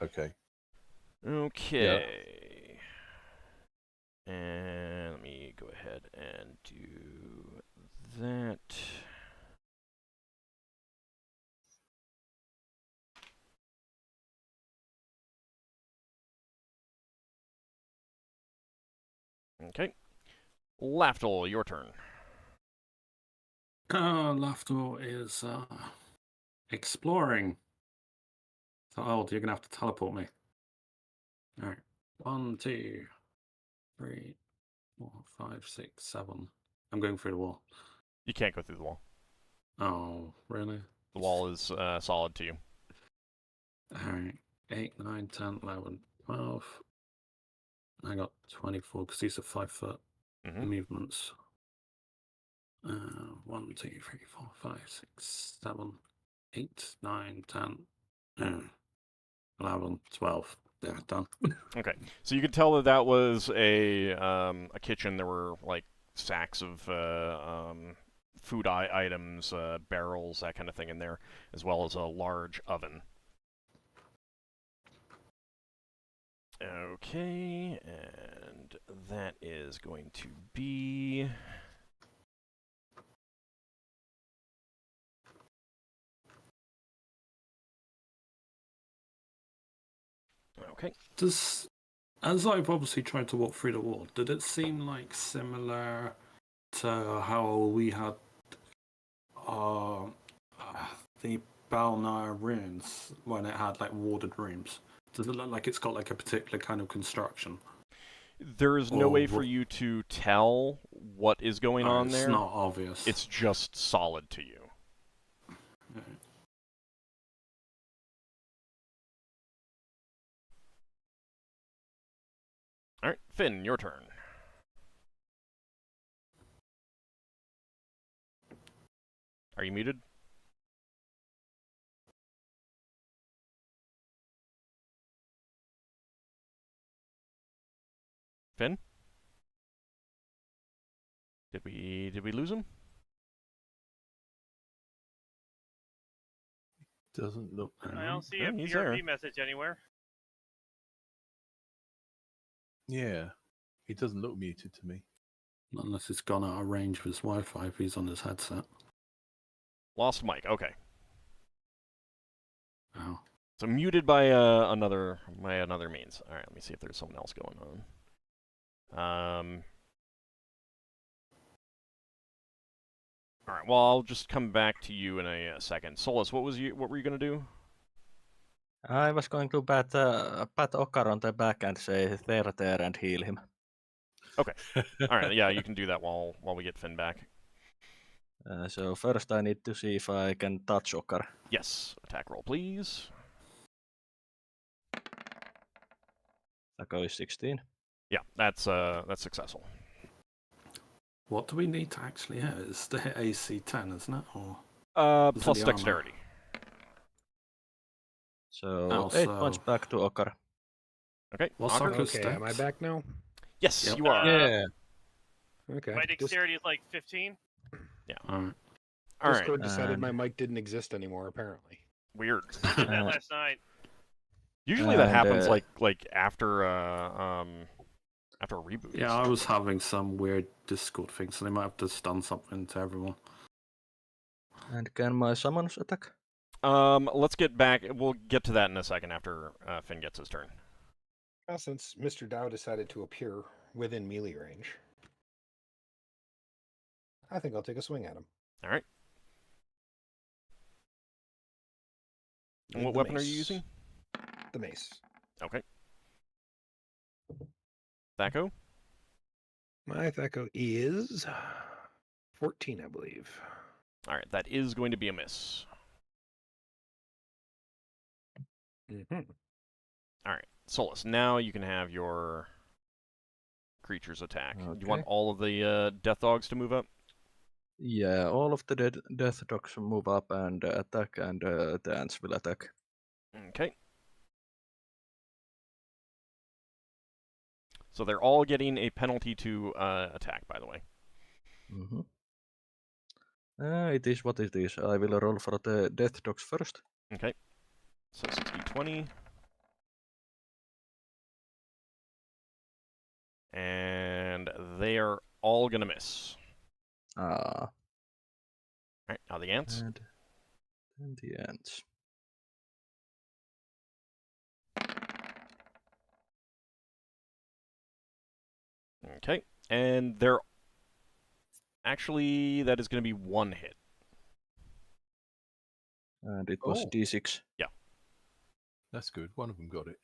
Okay. Okay. And let me go ahead and do that. Okay. Lafdul, your turn. Lafdul is exploring. So, Old, you're going to have to teleport me. Alright. 1, 2, 3, 4, 5, 6, 7. I'm going through the wall. You can't go through the wall. Oh, really? The wall is solid to you. Alright. 8, 9, 10, 11, 12. I got 24 because these are 5 foot Mm-hmm. movements. 1, 2, 3, 4, 5, 6, 7, 8, 9, 10, 11, 12. Yeah, done. Okay, so you could tell that that was a kitchen. There were like sacks of food items, barrels, that kind of thing in there, as well as a large oven. Okay, and that is going to be... Okay. As I've obviously tried to walk through the wall, did it seem like similar to how we had the Balnar ruins when it had like warded rooms? Does it look like it's got like a particular kind of construction? There is no Or way for you to tell what is going on it's there. not obvious. It's just solid to you. Yeah. Alright, Finn, your turn. Are you muted? Finn? Did we lose him? Doesn't look. I don't see Yeah, a he's BRB there. message anywhere. Yeah, he doesn't look muted to me. Unless it's gone out of range of his Wi-Fi if he's on his headset. Lost mic. Okay. Oh. So muted by another means. All right, let me see if there's someone else going on. All right. Well, I'll just come back to you in a second. Solas, what were you gonna do? I was going to pat Ockar on the back and say there and heal him. Okay. All right. Yeah, you can do that while we get Finn back. So first I need to see if I can touch Ockar. Yes. Attack roll, please. That goes 16. Yeah, that's successful. What do we need to actually hit? It's to hit AC 10, isn't it? Or is it Plus the armor? dexterity. So 8 points back to Ockar. Okay. What's Ockar? Ockar's Okay, am I dex? back now? Yes, Yep. you are. Yeah. Okay. My dexterity is like 15. Alright. All right. Discord decided And- my mic didn't exist anymore, apparently. Weird. Did that last night. Usually that And, happens like after after a reboot. Yeah, I was having some weird Discord thing, so they might have just done something to everyone. And can my summons attack? Let's get back. We'll get to that in a second after Finn gets his turn. Well, since Mr. Dow decided to appear within melee range, I think I'll take a swing at him. All right. And With what the weapon are you mace. using? The mace. Okay. Thaco? My Thaco is 14, I believe. All right, that is going to be a miss. Mm-hmm. All right, Solas. Now you can have your creature's attack. Okay. You want all of the death dogs to move up? Yeah, all of the death dogs move up and attack, and the ants will attack. Okay. So they're all getting a penalty to attack, by the way. Mm-hmm. It is what it is. I will roll for the death dogs first. Okay. So 60-20. And they are all going to miss. Ah. Alright, now the ants. And the ants. Okay. And they're... Actually, that is going to be one hit. And it was Oh. D6. That's good. One of them got it.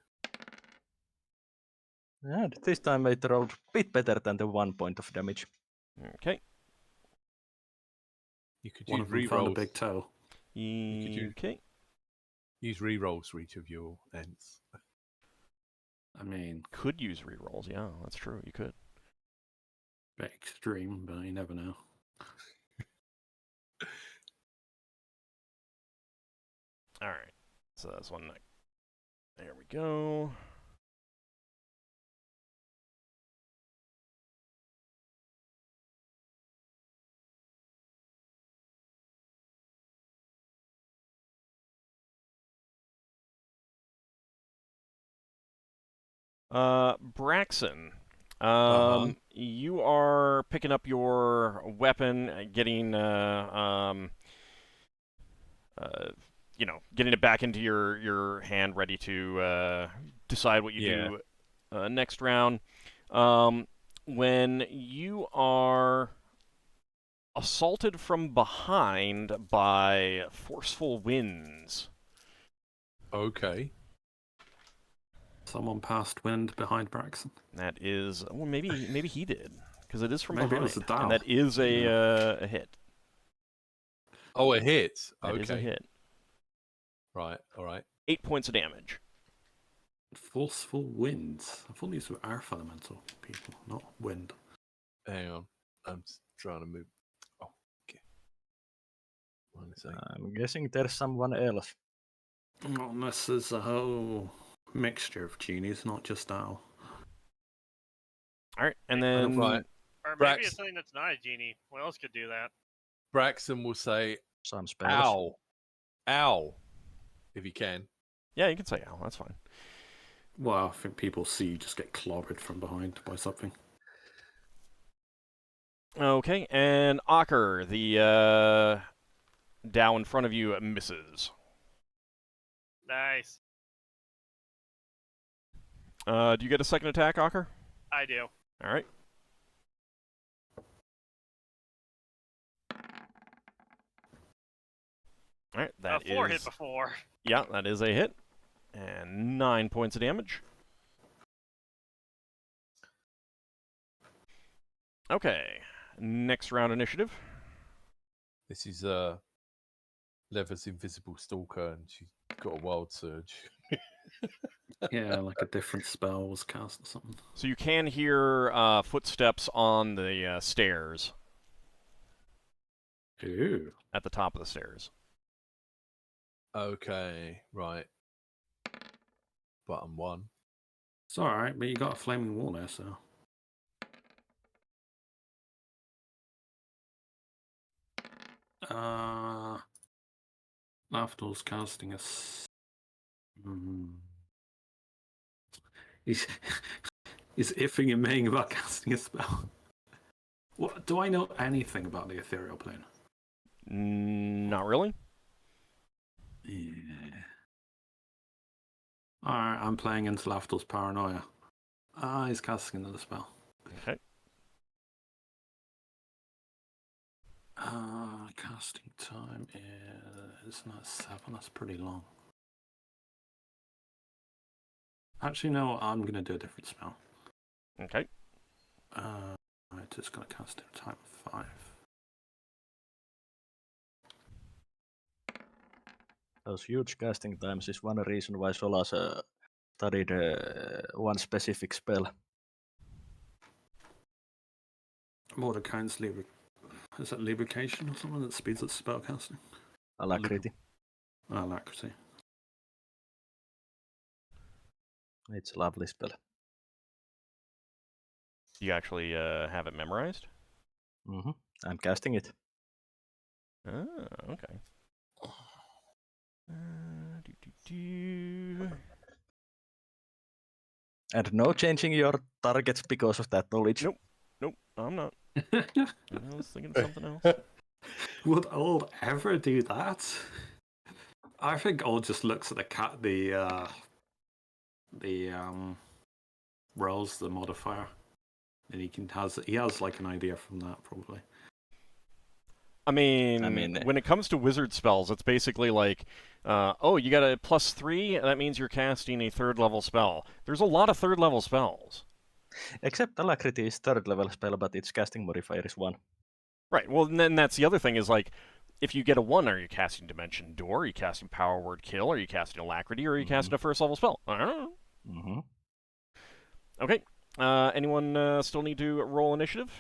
And this time it rolled a bit better than the 1 point of damage. Okay. You could One use of them found a rerolls. big toe. Okay. Use rerolls for each of your ents. I mean, Could use rerolls, yeah, that's true. You could. bit extreme, but you never know. Alright. So that's one night. There we go. Braxon. You are picking up your weapon, getting getting it back into your hand, ready to decide what you do next round. When you are assaulted from behind by forceful winds. Okay. Someone passed wind behind Braxon. That is, well, maybe he did, because it is from Maybe it behind, was a dial. and that is a hit. Oh, it hits. That Okay. is a hit. Right. All right. 8 points of damage. Forceful winds. I thought these were earth elemental people, not wind. Hang on. I'm just trying to move. Oh, okay. What did I say? I'm guessing there's someone else. Not unless there's a whole mixture of genies, not just Owl. All right, and then Right. Or maybe Brax- it's something that's not a genie. What else could do that? Braxton will say, Some spells. ow. Ow. If he can. yeah, you can say ow. That's fine. Well, I think people see you just get clobbered from behind by something. Okay, and Ockar, the Dow in front of you misses. Nice. Do you get a second attack, Ockar? I do. All right. All right, that is 4 hit before. Yeah, that is a hit, and 9 points of damage. Okay, next round initiative. This is Lever's invisible stalker, and she's got a wild surge. Yeah, like a different spell was cast or something. So you can hear footsteps on the stairs, Ooh. at the top of the stairs. Okay, right. Button 1. It's alright, but you got a flaming wall there, so. Lafdul's casting a. He's iffing and maying about casting a spell. What, do I know anything about the ethereal plane? Not really. Yeah. Alright, I'm playing into Lafdul's paranoia. He's casting another spell. Okay. Casting time is not 7, that's pretty long. Actually, no, I'm going to do a different spell. Okay. I'm just going to cast it in time of 5. Those huge casting times is one reason why Solas studied one specific spell. Mordecai's is it lubrication or something that speeds up spellcasting? Alacrity. Alacrity. It's a lovely spell. Do you actually have it memorized? Mm-hmm. I'm casting it. Oh, okay. Do. And no changing your targets because of that knowledge. Nope, I'm not. I was thinking of something else. Would Old ever do that? I think Old just looks at the rolls, the modifier, and he has like an idea from that probably. I mean, when it comes to wizard spells, it's basically like, oh, you got a +3, that means you're casting a 3rd level spell. There's a lot of 3rd level spells. Except Alacrity is 3rd level spell, but its casting modifier is 1. Right, well, and then that's the other thing is like, if you get a 1, are you casting Dimension Door? Are you casting Power Word Kill? Are you casting Alacrity? Or are you casting a 1st level spell? I don't know. Mm-hmm. Okay, anyone still need to roll initiative?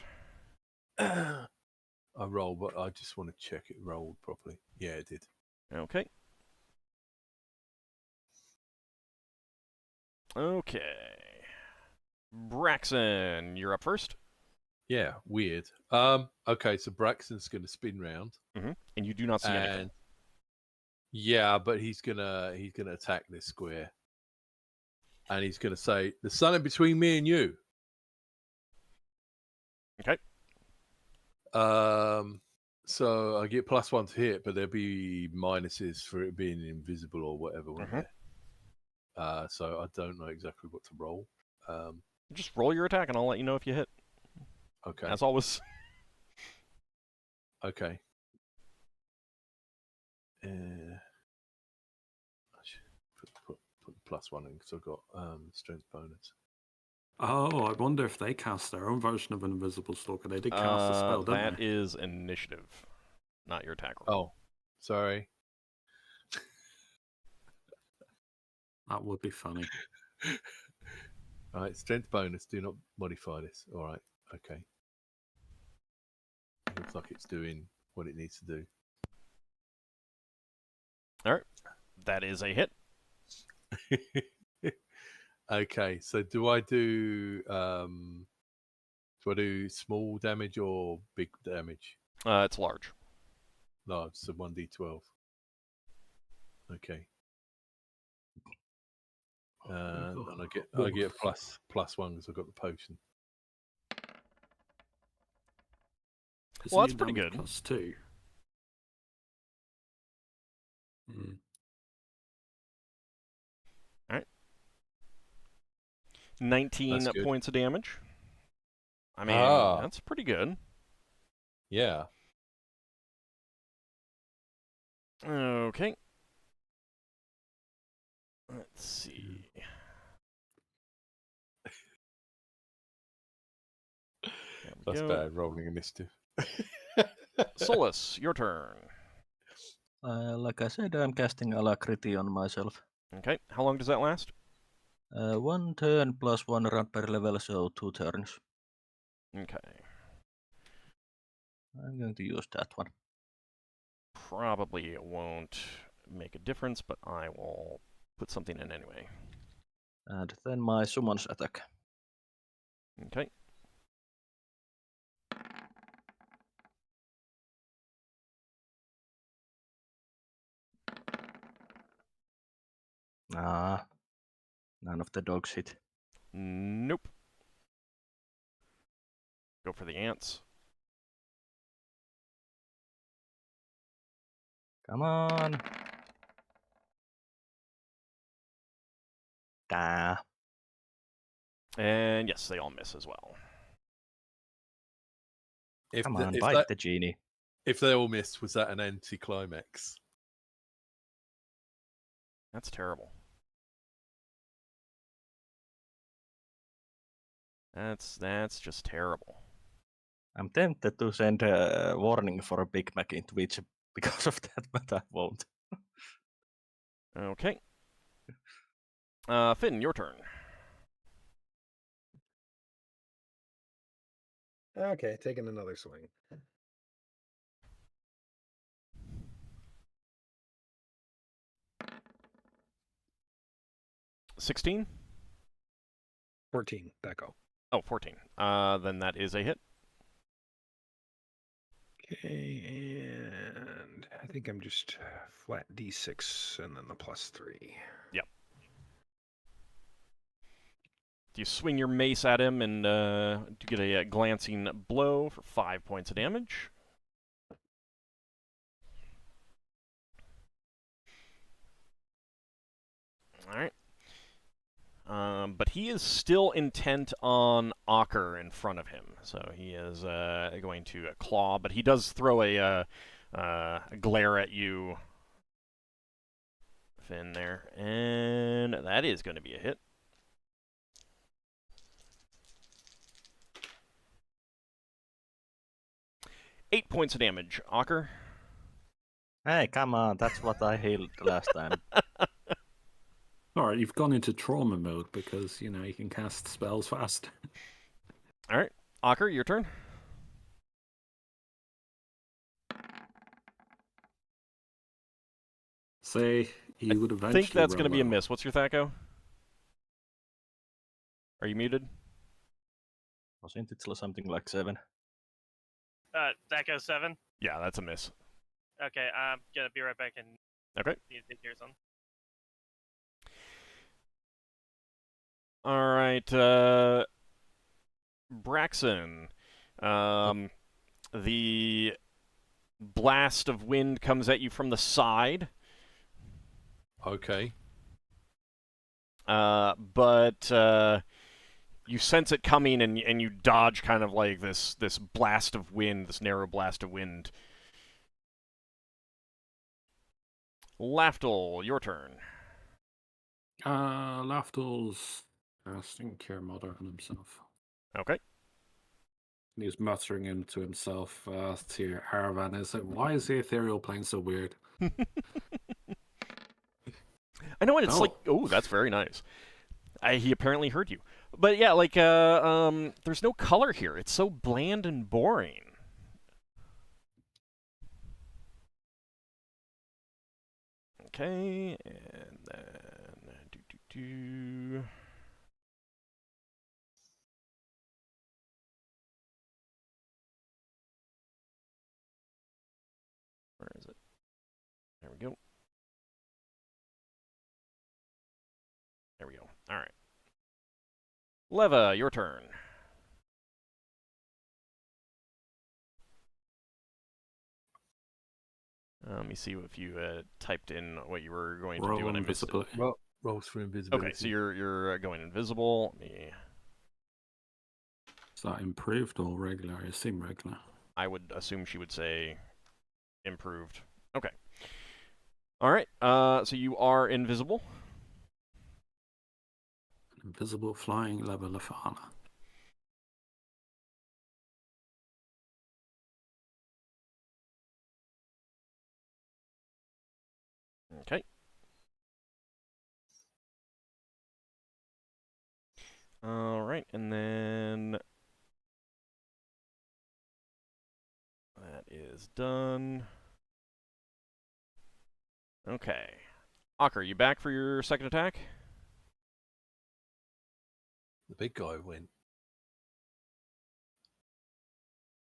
I roll, but I just want to check it rolled properly. Yeah, it did. Okay. Okay. Braxon, you're up first. Yeah, weird. Okay, so Braxton's going to spin round, and you do not see anything. Yeah, but he's gonna attack this square, and he's gonna say, "There's something between me and you." Okay. So I get +1 to hit, but there'll be minuses for it being invisible or whatever, won't there? So I don't know exactly what to roll. Just roll your attack, and I'll let you know if you hit. Okay. As always. Okay. I should put +1 in because I've got strength bonus. Oh, I wonder if they cast their own version of an invisible stalker. They did cast a spell, didn't That they? is initiative, not your attack roll. Oh, sorry. That would be funny. All right, strength bonus. Do not modify this. All right. Okay. Looks like it's doing what it needs to do. All right. That is a hit. Okay, so do I do small damage or big damage? It's large. Large, so 1d12. Okay. And I get +1 because I've got the potion. Well, that's pretty good. +2. Mm. All right. 19 points of damage. I mean, that's pretty good. Yeah. Okay. Let's see. That's bad rolling initiative. Solas, your turn. Like I said, I'm casting Alacrity on myself. Okay. How long does that last? 1 turn plus 1 round per level, so 2 turns. Okay. I'm going to use that one. Probably it won't make a difference, but I will put something in anyway. And then my summons attack. Okay. None of the dogs hit. Nope. Go for the ants. Come on. And yes, they all miss as well. Come on, bite the genie. If they all missed, was that an anticlimax? That's terrible. That's just terrible. I'm tempted to send a warning for a Big Mac in Twitch because of that, but I won't. Okay. Finn, your turn. Okay, taking another swing. 16? 14. That go. Oh, 14. Then that is a hit. Okay, and I think I'm just flat D6 and then the +3. Yep. You swing your mace at him and you get a glancing blow for 5 points of damage. All right. But he is still intent on Ockar in front of him, so he is going to claw. But he does throw a glare at you, Finn, there, and that is going to be a hit. Eight points of damage, Ockar. Hey, come on, that's what I healed last time. Alright, you've gone into trauma mode because, you know, you can cast spells fast. All right, Ockar, your turn. Say he would I eventually think that's going to roll be a out. miss. What's your THAC0? Are you muted? Wasn't it something like 7? That goes 7. Yeah, that's a miss. Okay, I'm gonna be right back and Okay. need to take care of something. All right, Braxon. The blast of wind comes at you from the side, Okay. but you sense it coming and you dodge kind of like this blast of wind, this narrow blast of wind. Lafdul, your turn. Lafdul's casting Cure Mother on himself. Okay. And he's muttering into himself to Aravan. Is like, why is the ethereal plane so weird? I know, and it's like, oh, that's very nice. He apparently heard you. But yeah, like, there's no color here. It's so bland and boring. Okay, and then Where is it? There we go. There we go. All right. Leva, your turn. Let me see if you typed in what you were going to Roll do, and I missed it. invisibility. Rolls for invisibility. Okay, so you're going invisible. Let me. Is that improved or regular? I assume regular. I would assume she would say improved. Okay. All right. So you are invisible. Invisible flying Levalithana. Okay. All right, and then that is done. Okay. Ockar, you back for your second attack? The big guy went.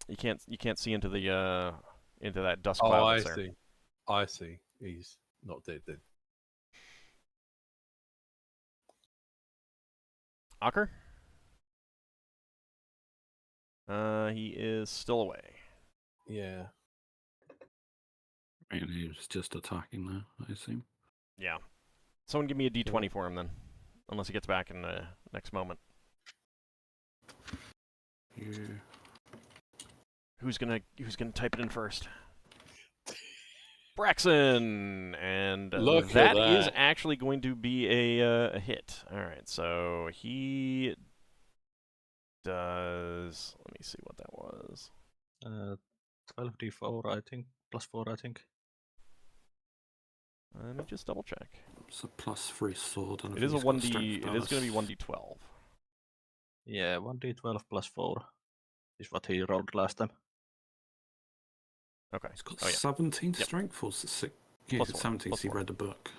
You can't see into the into that dust Oh, cloud I that's there. see. I see. He's not dead then. Ockar? He is still away. Yeah. And he was just attacking now, I assume. Yeah. Someone give me a d20 for him then, unless he gets back in the next moment. You. Who's gonna type it in first? Braxon, and Look at that is that. actually going to be a hit. All right, so he does. Let me see what that was. 12d4, I think. +4, I think. Let me just double check. It's a +3 sword. And It is a he's got 1d. strength It is going to be bonus. 1d12. Yeah, 1d12 +4. is what he rolled last time. Okay. He's got Oh, yeah. 17 Yep. strength or six. Yeah, Plus 4, 17 plus he 4. read the book.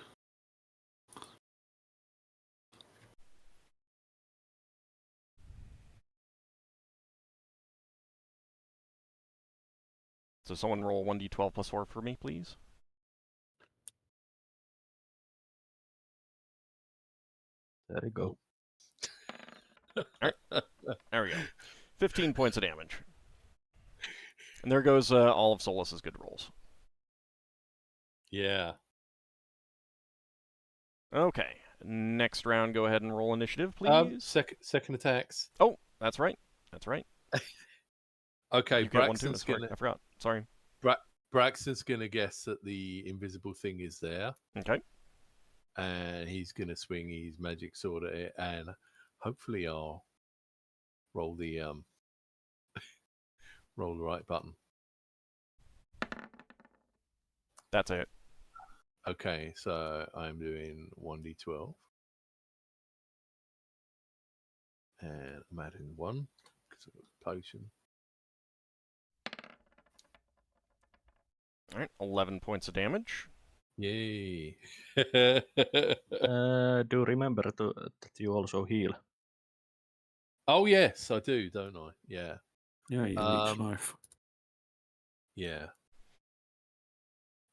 So someone roll 1d12 plus 4 for me, please. There you go. There we go. 15 points of damage. And there goes all of Solas's good rolls. Yeah. Okay. Next round, go ahead and roll initiative, please. Second attacks. Oh, that's right. That's right. Okay, You get one too. Braxton's Sorry, gonna I forgot. Sorry. Braxton's gonna guess that the invisible thing is there, Okay. and he's gonna swing his magic sword at it, and hopefully I'll roll the roll the right button. That's it. Okay, so I'm doing 1d12, and I'm adding 1 because of the potion. All right. 11 points of damage. Yay! Do remember that you also heal. Oh yes, I do, don't I? Yeah, Yeah, you leech life. yeah.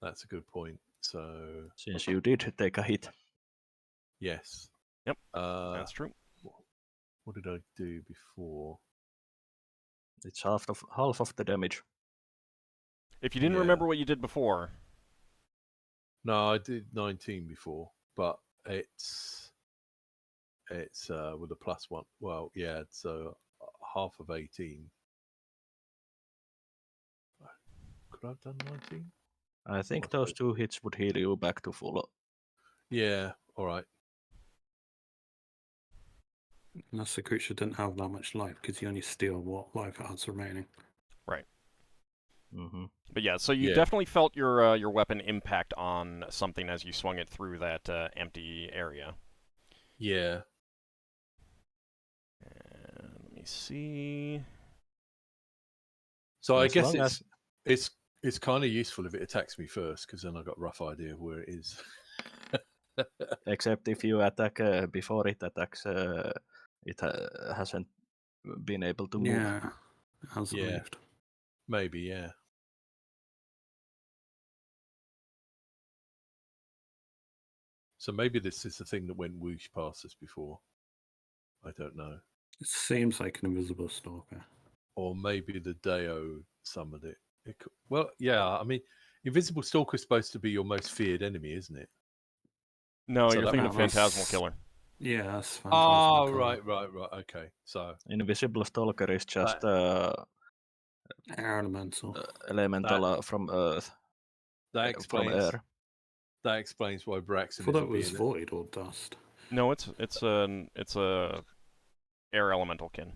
That's a good point. So Since you did take a hit. yes. Yep, that's true. What did I do before? It's half of the damage. If you didn't remember what you did before, No, I did 19 before, but it's with a +1. Well, yeah, it's half of 18. Could I have done 19? I think those 2 hits would heal you back to full. Yeah, all right. Unless the creature didn't have that much life, because you only steal what life it has remaining. right? Mm-hmm. But yeah, so you Yeah. definitely felt your weapon impact on something as you swung it through that empty area. Yeah. And let me see. So I As guess long it's kind of useful if it attacks me first, because then I've got a rough idea of where it is. Except if you attack before it attacks, it hasn't been able to move. Yeah, it hasn't Yeah. moved. Maybe, yeah. So maybe this is the thing that went whoosh past us before. I don't know. It seems like an invisible stalker. Or maybe the Deo summoned it. Well, yeah, I mean, Invisible Stalker is supposed to be your most feared enemy, isn't it? No, So you're that thinking No, of that's- Phantasmal Killer. Yeah, that's Phantasmal Oh, Killer. right. Okay. So Invisible Stalker is just Air elemental. elemental from Earth, that from explains air. that explains why Braxon I thought that isn't was being void or dust. No, it's a air elemental kin.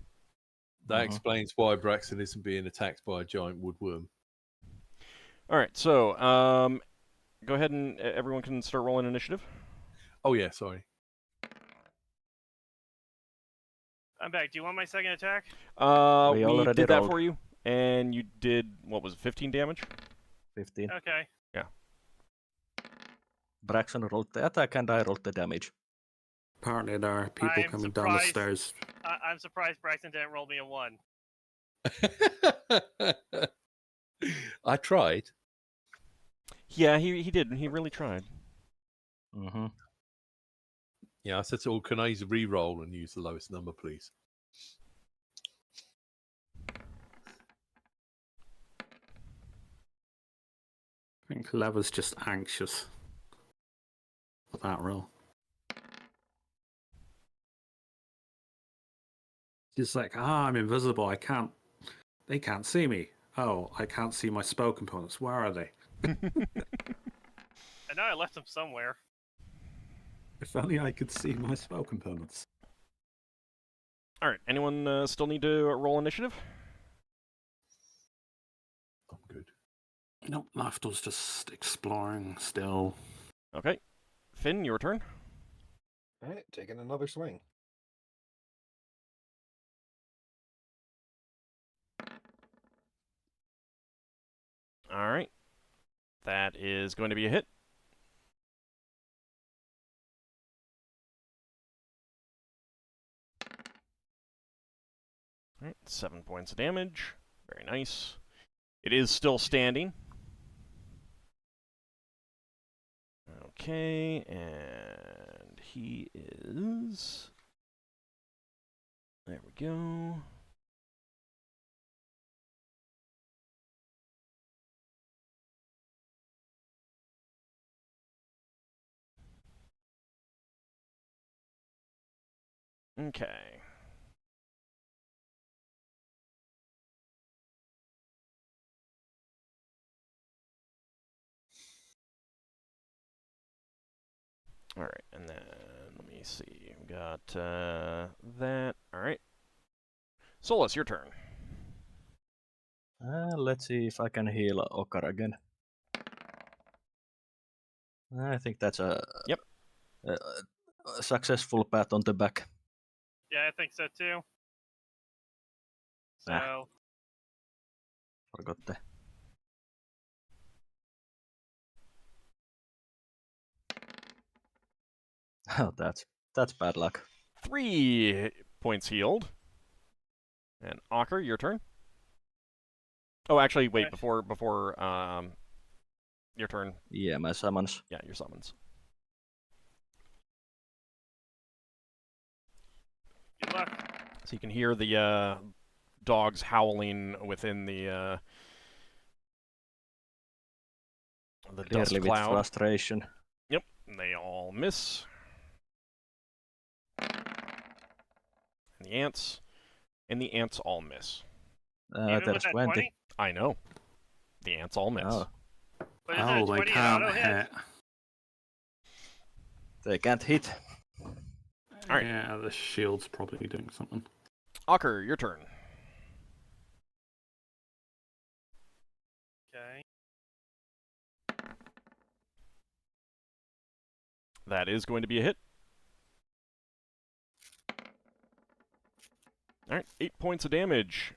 that explains why Braxon isn't being attacked by a giant woodworm. All right, so go ahead and everyone can start rolling initiative. Oh yeah, sorry. I'm back. Do you want my second attack? We We already did that rolled. for you, and you did what was it, 15 damage? 15. Okay. Braxon rolled the attack and I rolled the damage. Apparently there are people I'm coming down the surprised. stairs. I'm surprised Braxton didn't roll me a 1. I tried. Yeah, he did. He really tried. Mm-hmm. Yeah, I said to all, can I use a re-roll and use the lowest number, please? I think Lever's just anxious for that roll. He's like, I'm invisible. They can't see me. Oh, I can't see my spell components. Where are they? I know I left them somewhere. If only I could see my spell components. All right, anyone still need to roll initiative? I'm good. Nope, Lafdul's just exploring still. Okay. Finn, your turn. Alright, taking another swing. All right. That is going to be a hit. All right, 7 points of damage. Very nice. It is still standing. Okay, and he is... There we go. Okay. All right, and then let me see. We got that. All right. Solas, your turn. Let's see if I can heal Ockar again. I think that's a successful pat on the back. Yeah, I think so too. So, Forgot that. Oh, that's bad luck. 3 points healed. And Ockar, your turn. Oh, actually, wait, Okay. before your turn. Yeah, my summons. Yeah, your summons. good luck. So you can hear the dogs howling within the dust Clearly with cloud. frustration. Yep, they all miss. And the ants all miss. Even with There's that 20. 20? I know. The ants all miss. Oh, But is Oh, that they 20 an can't auto hit? hit. they can't hit. Alright. Yeah, the shield's probably doing something. Ockar, your turn. Okay. That is going to be a hit. Alright, 8 points of damage.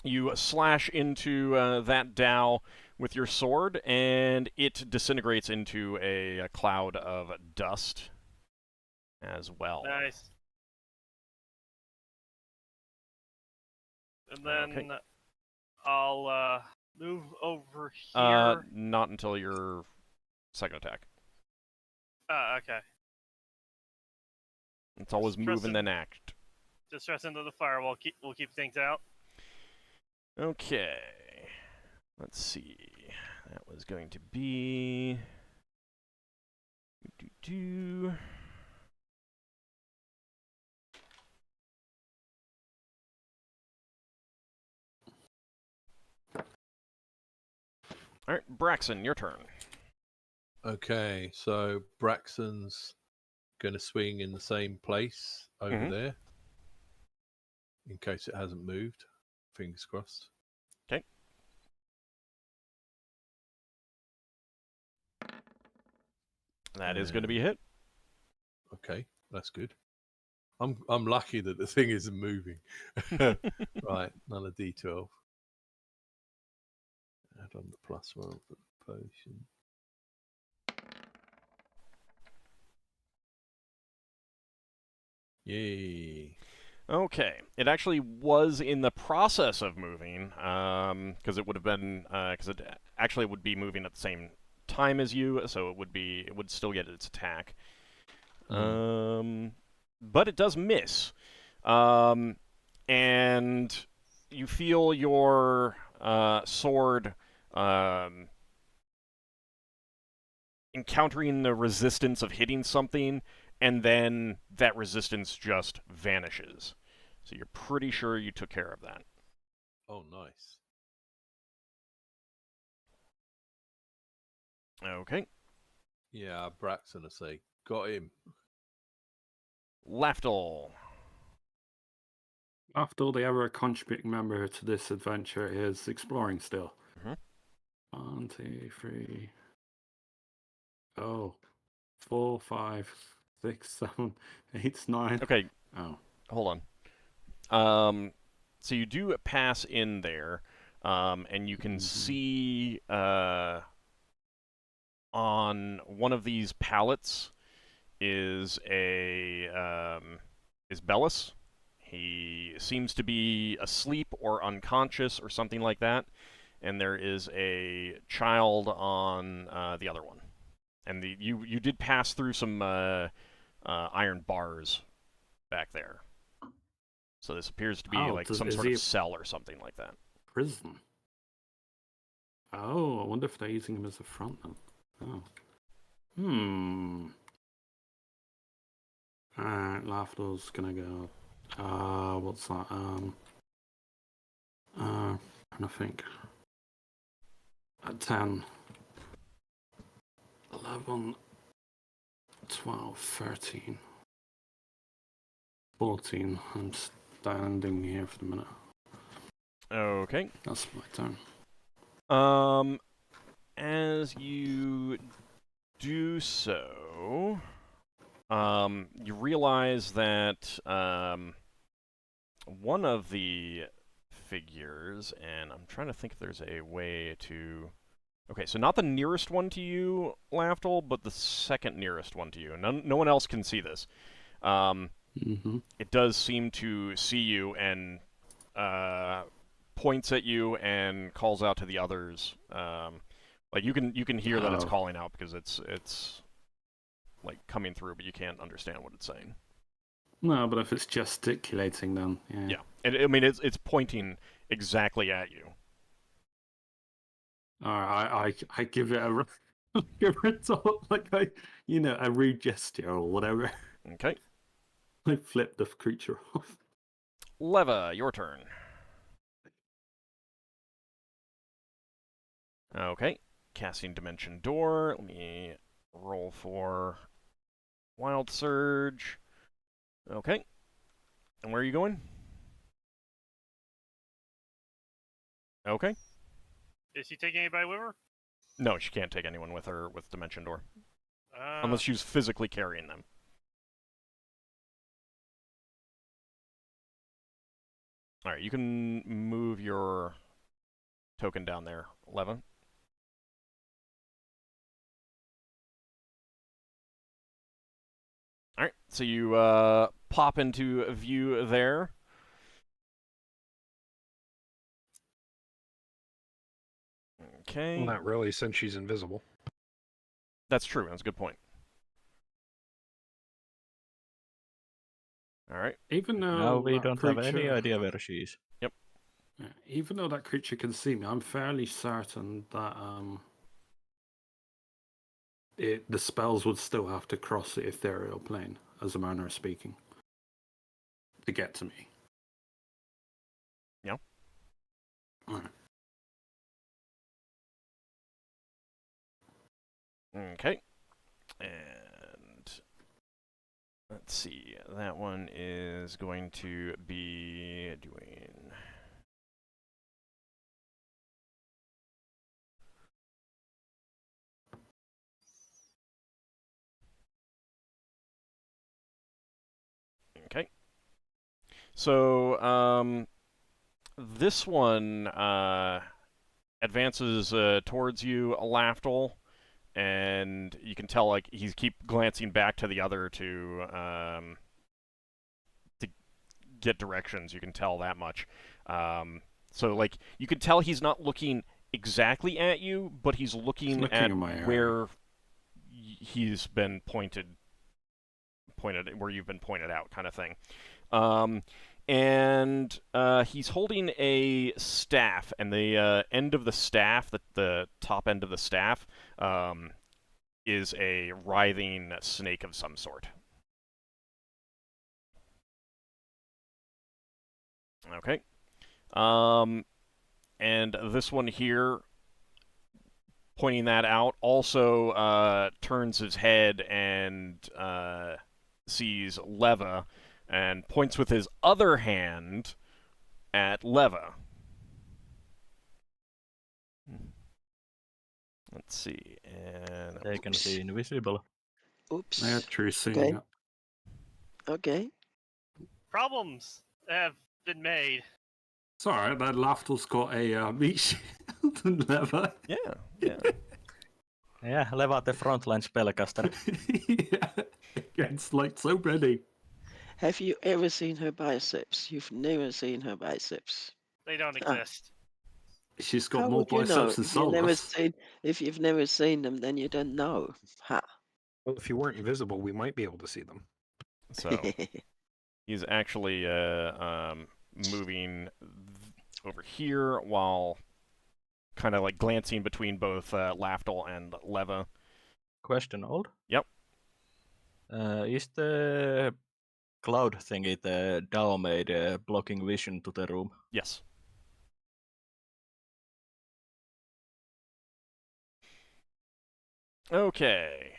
You slash into that Dow with your sword, and it disintegrates into a cloud of dust as well. Nice. And then Okay. I'll move over here. Not until your second attack. Okay. It's always Just move and trusting- then act. Just press into the fire. We'll keep things out. Okay. Let's see. That was going to be... Alright, Braxon, your turn. Okay, so Braxon's going to swing in the same place over there, in case it hasn't moved. Fingers crossed. Okay. That is going to be a hit. Okay, that's good. I'm lucky that the thing isn't moving. Right, another D12. Add on the +1 for the potion. Yay. Okay. It actually was in the process of moving, because it would have been, because it actually would be moving at the same time as you, so it would still get its attack. But it does miss. And you feel your sword encountering the resistance of hitting something, and then that resistance just vanishes. So you're pretty sure you took care of that. Oh, nice. Okay. Yeah, Braxon will say, got him. Lafdul. After the other contributing member to this adventure is exploring still. 1, 2, 3. Oh. 4, 5, 6, 7, 8, 9. Okay. Oh. Hold on. So you do pass in there. and you can see on one of these pallets is Bellis. He seems to be asleep or unconscious or something like that, and there is a child on the other one. And you did pass through some iron bars back there, so this appears to be like some sort of cell or something like that. Prison. Oh, I wonder if they're using him as a front then. Oh. Alright, Lafdul's gonna go. What's that? I think. At 10, 11, 12, 13, 14. I'm standing here for the minute. Okay. That's my turn. As you do so, you realize that one of the figures, and I'm trying to think if there's a way to... Okay, so not the nearest one to you, Lafdul, but the second nearest one to you. No one else can see this. It does seem to see you and points at you and calls out to the others. Like you can hear that it's calling out because it's like coming through, but you can't understand what it's saying. No, but if it's gesticulating, then yeah. Yeah, and I mean it's pointing exactly at you. I give it a give it a like a rude gesture or whatever. Okay. I flip the creature off. Leva, your turn. Okay, casting Dimension Door. Let me roll for Wild Surge. Okay, and where are you going? Okay. Is she taking anybody with her? No, she can't take anyone with her with Dimension Door. Unless she's physically carrying them. Alright, you can move your token down there, Leva. Alright, so you pop into view there. Okay. Well, not really, since she's invisible. That's true, that's a good point. Alright. Now Even though we don't have any creature- idea where she is. Yep. Yeah, even though that creature can see me, I'm fairly certain that the spells would still have to cross the ethereal plane, as a manner of speaking, to get to me. Yeah. Alright. Okay. And let's see. That one is going to be doing... Okay. So, this one advances towards you, Lafdul, and you can tell like he's keep glancing back to the other to get directions. You can tell that much. So like you can tell he's not looking exactly at you, but he's looking at where he's been pointed where you've been pointed out, kind of thing. And he's holding a staff, and the end of the staff, the top end of the staff, is a writhing snake of some sort. Okay. And this one here, pointing that out, also turns his head and sees Leva, and points with his other hand at Leva. Let's see, and They can see invisible. Oops. Yeah, true. Okay. Okay. Problems have been made. Sorry, that Lafdul's got a meat shield and leather. Yeah, yeah. Yeah, Leva the frontline spellcaster. Yeah, against like so many. Have you ever seen her biceps? You've never seen her biceps. They don't Ah. exist. She's got How more would you know? biceps than If you never Solas. seen, if you've never seen them, then you don't know. Ha. Well, if you weren't invisible, we might be able to see them. So he's actually moving over here while kind of like glancing between both Lafdul and Leva. Question, Old? Yep. Is the cloud thingy, the Dao made blocking vision to the room? Yes. Okay.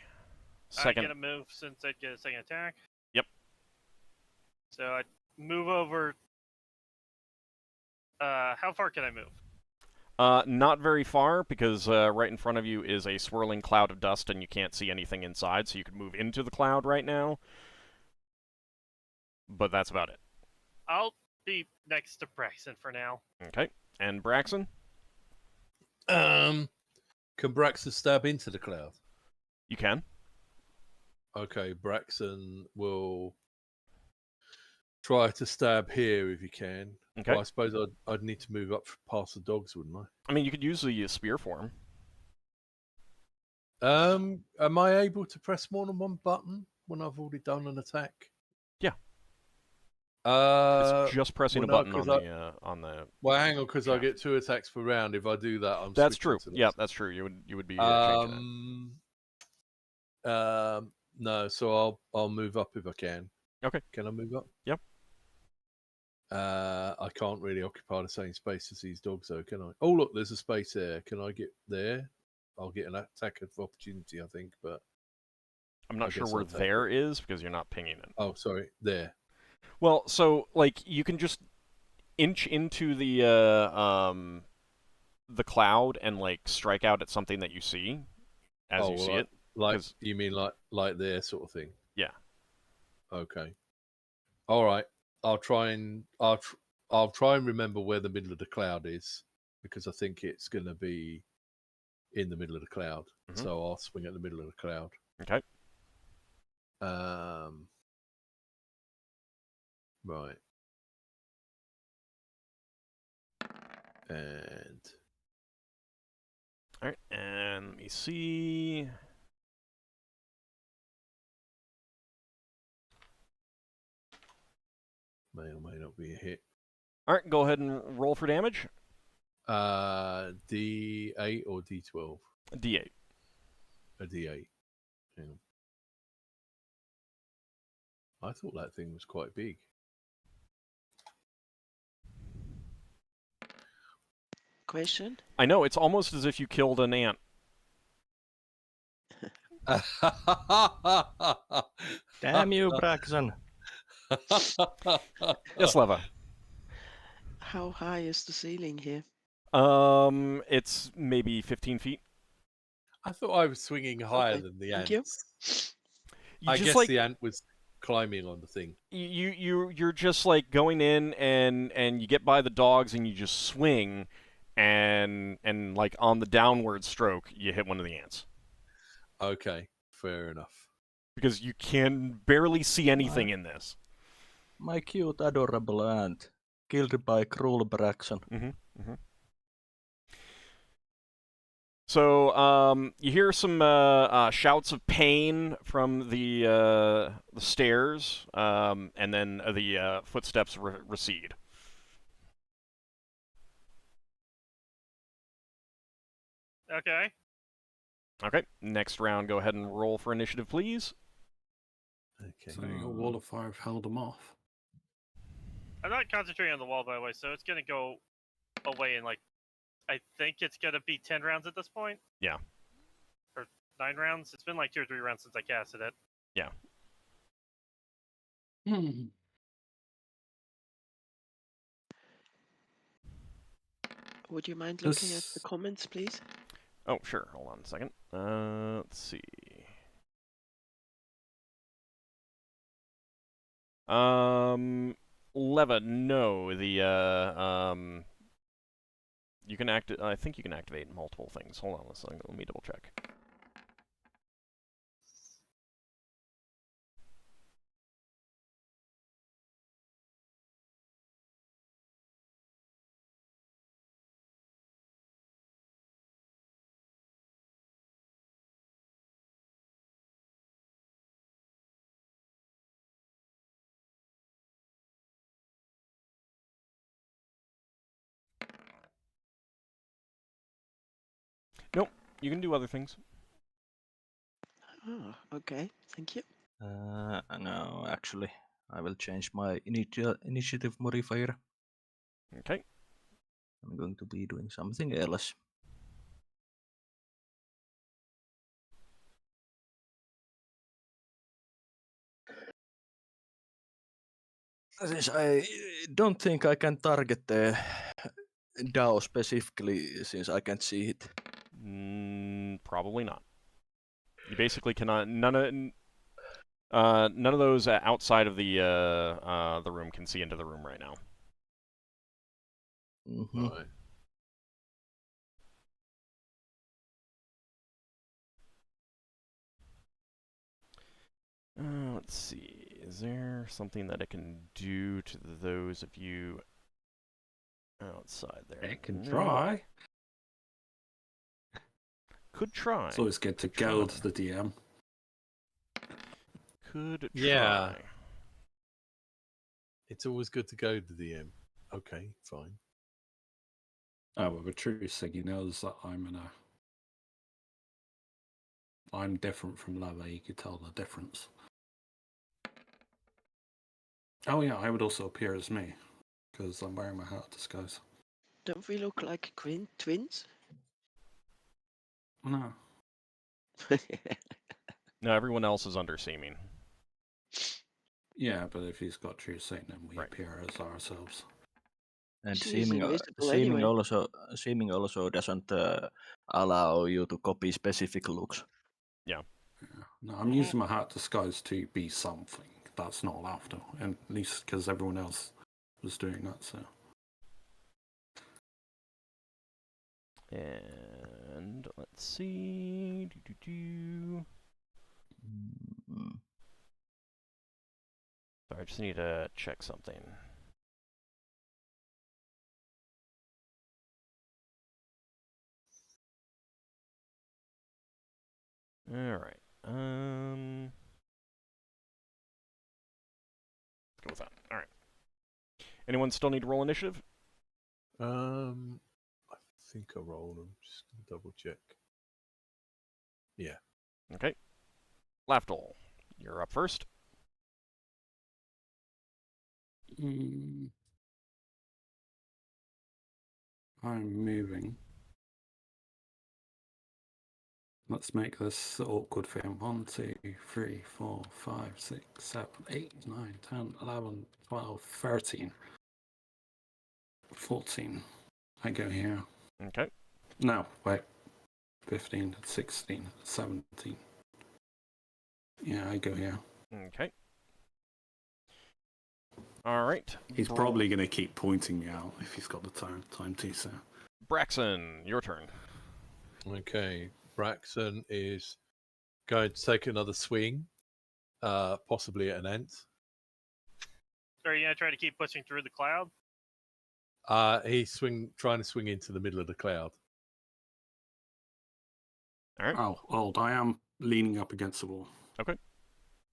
I get Second. a move since I'd get a second attack. Yep. So I move over. How far can I move? Not very far, because right in front of you is a swirling cloud of dust and you can't see anything inside, so you could move into the cloud right now. But that's about it. I'll be next to Braxon for now. Okay. And Braxon? Can Braxon stab into the cloud? You can. Okay, Braxon will try to stab here if you can. Okay. Well, I suppose I'd need to move up past the dogs, wouldn't I? I mean, you could use the spear form. Am I able to press more than one button when I've already done an attack? Yeah. It's It's just pressing a button on the. Well, hang on, because I shaft. get 2 attacks per round. If I do that, I'm. That's switching true. to Yeah, this. that's true. You would be changing No, so I'll move up if I can. Okay. Can I move up? Yep. I can't really occupy the same space as these dogs, though, can I? Oh, look, there's a space there. Can I get there? I'll get an attack of opportunity, I think, but I'm not I sure guess where I'll take there is because you're not pinging it. Oh, sorry, there. Well, so like you can just inch into the cloud and like strike out at something that you see as you see it. Like 'cause- you mean like there sort of thing? Yeah. Okay. All right. I'll try and remember where the middle of the cloud is, because I think it's going to be in the middle of the cloud. Mhm. So I'll swing at the middle of the cloud. Okay. Right. And All right. And let me see. may or may not be a hit. All right. Go ahead and roll for damage. D8 or D12? A D8. A D8. Hang on. I thought that thing was quite big. Question? I know. It's almost as if you killed an ant. Damn you, Braxon. Yes, Leva. How high is the ceiling here? It's maybe 15 feet. I thought I was swinging higher Okay, than the thank ants. You I just guess like the ant was climbing on the thing. you're just like going in and you get by the dogs and you just swing and like on the downward stroke you hit one of the ants Okay, fair enough. because you can barely see anything in this. My cute, adorable ant. Killed by cruel Braxon. So you hear some shouts of pain from the stairs, and then the footsteps recede. Okay. Okay, next round, go ahead and roll for initiative, please. Okay. So a wall of fire have held them off. I'm not concentrating on the wall, by the way, so it's gonna go away in like, I think it's gonna be 10 rounds at this point. Yeah. Or 9 rounds. It's been like 2 or 3 rounds since I casted it. Yeah. Would you mind looking at the comments, please? Oh, sure. Hold on a second. Let's see. Leva, no. You can I think you can activate multiple things. Hold on a second. Let me double check. Nope. You can do other things. Oh, okay. Thank you. No, actually, I will change my initiative modifier. Okay. I'm going to be doing something else. Since I don't think I can target the DAO specifically, since I can't see it. Probably not. You basically cannot. None of those outside of the room can see into the room right now. Mm-hmm. Right. Let's see. Is there something that I can do to those of you outside there? I can No. try. Could try. It's always good to Could try. goad the DM. Could try. Yeah. It's always good to go to the DM. Okay, fine. Oh, well, the truth thing, he knows that I'm different from Lava. You could tell the difference. Oh yeah, I would also appear as me because I'm wearing my hat of disguise. Don't we look like twins? No. No, everyone else is under seeming. Yeah, but if he's got true sight, then we Right. appear as ourselves. And She's seeming invisible anyway. also doesn't allow you to copy specific looks. Yeah. No, I'm using my hat disguise to be something. That's not Lafdul, and at least because everyone else was doing that. So. And let's see. Mm. Sorry, I just need to check something. All right. Let's go with that. All right. Anyone still need to roll initiative? I think I rolled them. Just gonna double check. Yeah. Okay. Lafdul, you're up first. I'm moving. Let's make this awkward thing. 1, 2, 3, 4, 5, 6, 7, 8, 9, 10, 11, 12, 13, 14. I go here. Okay. No, wait. 15, 16, 17. Yeah, I go here. Okay. All right. He's probably going to keep pointing me out if he's got the time to, so. Braxon, your turn. Okay. Braxon is going to take another swing, possibly at an ant. Are you gonna try to keep pushing through the cloud? He's trying to swing into the middle of the cloud. All right. Oh, old. I am leaning up against the wall. Okay.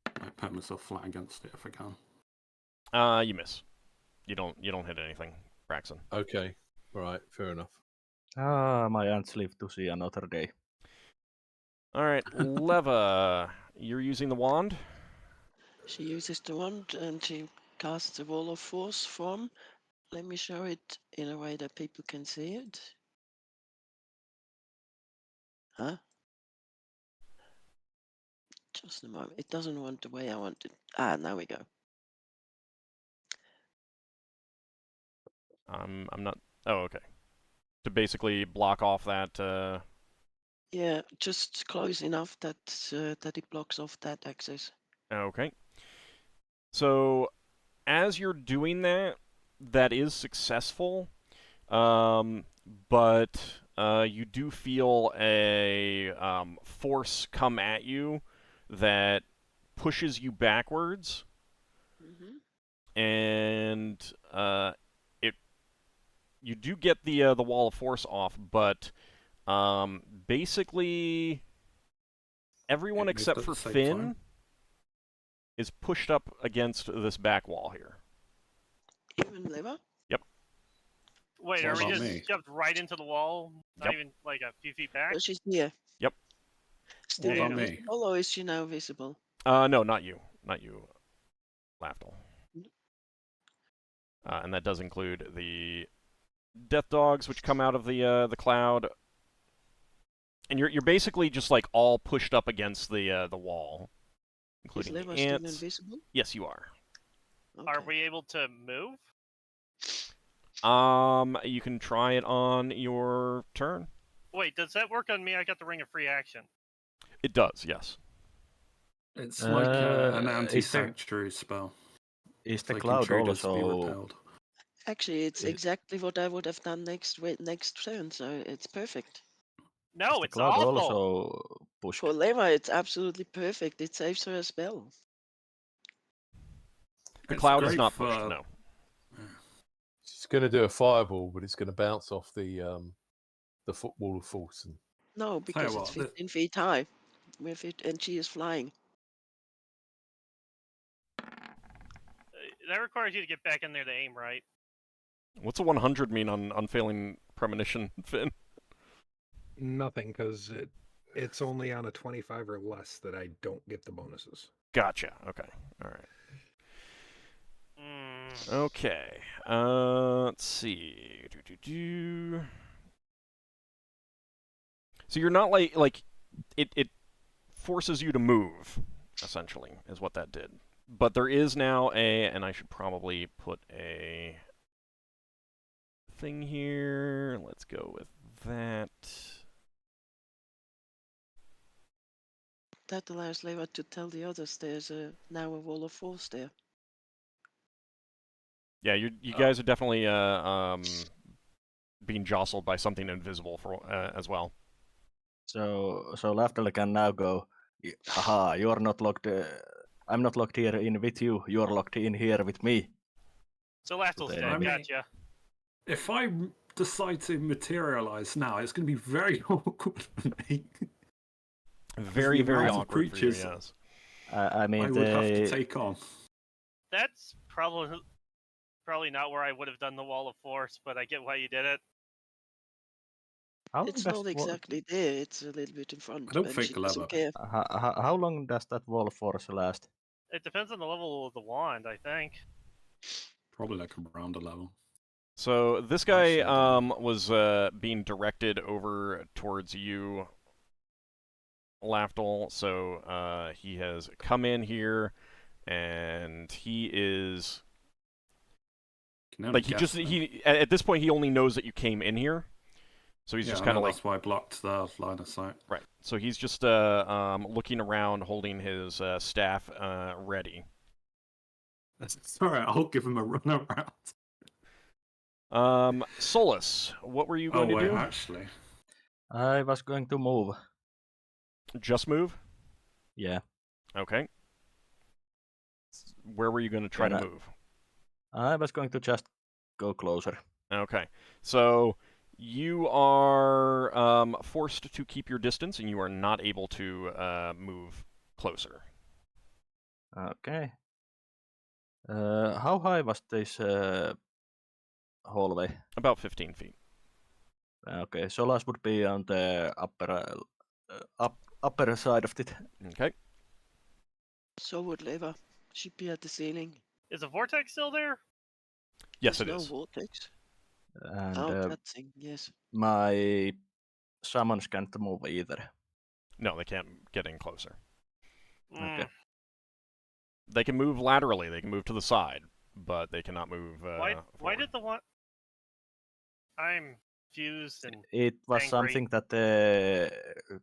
I pat myself flat against it if I can. You miss. You don't hit anything, Braxon. Okay. All right. Fair enough. My ants live to see another day. All right, Leva, you're using the wand. She uses the wand and she casts a wall of force form. Let me show it in a way that people can see it. Huh? Just a moment. It doesn't want the way I want it. Ah, now we go. I'm not. Oh, okay. To basically block off that. Yeah, just close enough that that it blocks off that access. Okay. So, as you're doing that, that is successful, but you do feel a force come at you that pushes you backwards, and you do get the wall of force off, but basically everyone It moved except at for the same Finn time. is pushed up against this back wall here. Even Leva? Wait, What are we about just me? shoved right into the wall? Not Yep. even like a few feet back? Oh, she's here. Yep. Still What about me? invisible, or is she now visible? No, not you. Not you, Lafdul. And that does include the death dogs, which come out of the cloud. And you're basically just like all pushed up against the wall, Is including Leva the still ants. invisible? Yes, you are. Are Okay. we able to move? You can try it on your turn. Wait, does that work on me? I got the ring of free action. It does, yes. It's like an Is there- anti-sanctuary spell. Is It's the like cloud intruders be also? repelled. Actually, it's Is- exactly what I would have done next turn, so it's perfect. No, Is the it's cloud awful. also pushed? For Leva, it's absolutely perfect. It saves her a spell. The It's cloud is great not for- pushed, no. She's going to do a fireball, but it's going to bounce off the footwall of force. And No, because what, it's the- 15 feet high. And she is flying. That requires you to get back in there to aim right. What's a 100 mean on unfailing premonition, Finn? Nothing, because it's only on a 25 or less that I don't get the bonuses. Gotcha. Okay. All right. Mm. Okay. Let's see. So you're not like it forces you to move, essentially, is what that did. But there is now and I should probably put a thing here. Let's go with that. That allows Leva to tell the others there's now a wall of force there. Yeah, you guys are definitely being jostled by something invisible for as well. So Lafdul can now go. Haha! You're not locked. I'm not locked here in with you. You're locked in here with me. So Lafdul's Okay. dead. I mean- Gotcha. If I decide to materialize now, it's going to be very awkward for me. Very, very amount of awkward for you, creatures yes. I mean, I would have to take on. That's probably not where I would have done the wall of force, but I get why you did it. how long It's does not exactly there. It's a little bit in front. I don't and think she doesn't Leva- care. how long does that wall of force last? It depends on the level of the wand, I think. Probably like around a level. So this Actually, guy I don't know. was being directed over towards you, Lafdul. So he has come in here, and he is Can only like he guess just then. he at this point he only knows that you came in here, so he's Yeah, just I kind of know, like that's why I blocked the line of sight. right. So he's just looking around, holding his staff ready. It's alright, I'll give him a run around. Solas, what were you going to do? Actually. I was going to move. Just move? Yeah. Okay. Where were you going to try Yeah, to move? I was going to just go closer. Okay. So you are forced to keep your distance, and you are not able to move closer. Okay. How high was this hallway? About 15 feet. Okay, Solas would be on the upper side of it. Okay. So would Leva. She'd be at the ceiling. Is the vortex still there? Yes, There's it no is. vortex. And Oh, that thing, yes. my summons can't move either. No, they can't get in closer. Mm. Okay. They can move laterally. They can move to the side, but they cannot move Why forward. did the one... I'm confused and... It was Angry. something that the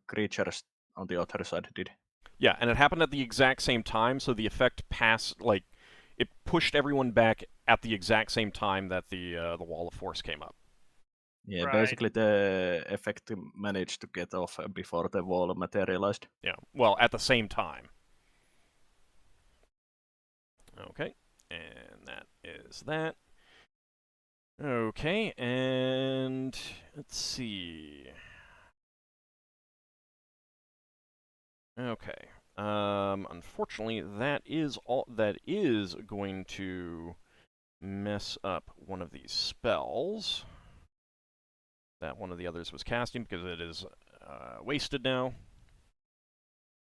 creatures on the other side did. Yeah, and it happened at the exact same time, so the effect passed, like, it pushed everyone back at the exact same time that the wall of force came up. Yeah, Right. basically the effect managed to get off before the wall materialized. Yeah, well, at the same time. Okay, and that is that. Okay, and let's see. Okay. Unfortunately, that is all. That is going to mess up one of these spells that one of the others was casting because it is wasted now.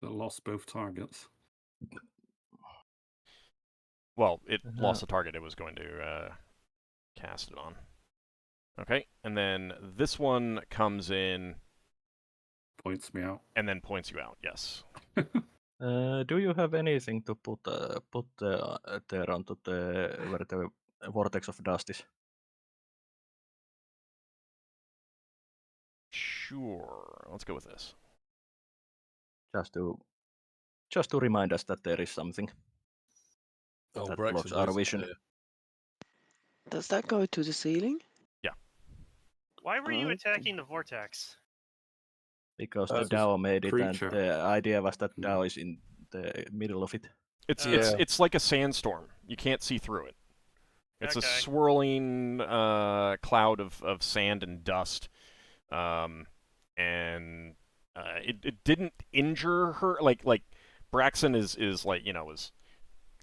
That lost both targets. Well, it lost the target it was going to cast it on. Okay, and then this one comes in Points me out. and then points you out. Yes. Do you have anything to put there onto the where the vortex of dust is? Sure. Let's go with this. Just to remind us that there is something Oh, that Braxon blocks our knows vision. there. Does that go to the ceiling? Why were you Okay. attacking the vortex? Because This the is DAO made it, and creature. the idea was that DAO is in the middle of it. It's Yeah. it's like a sandstorm. You can't see through it. It's a Okay. swirling cloud of sand and dust, and it didn't injure her. Like Braxon is like was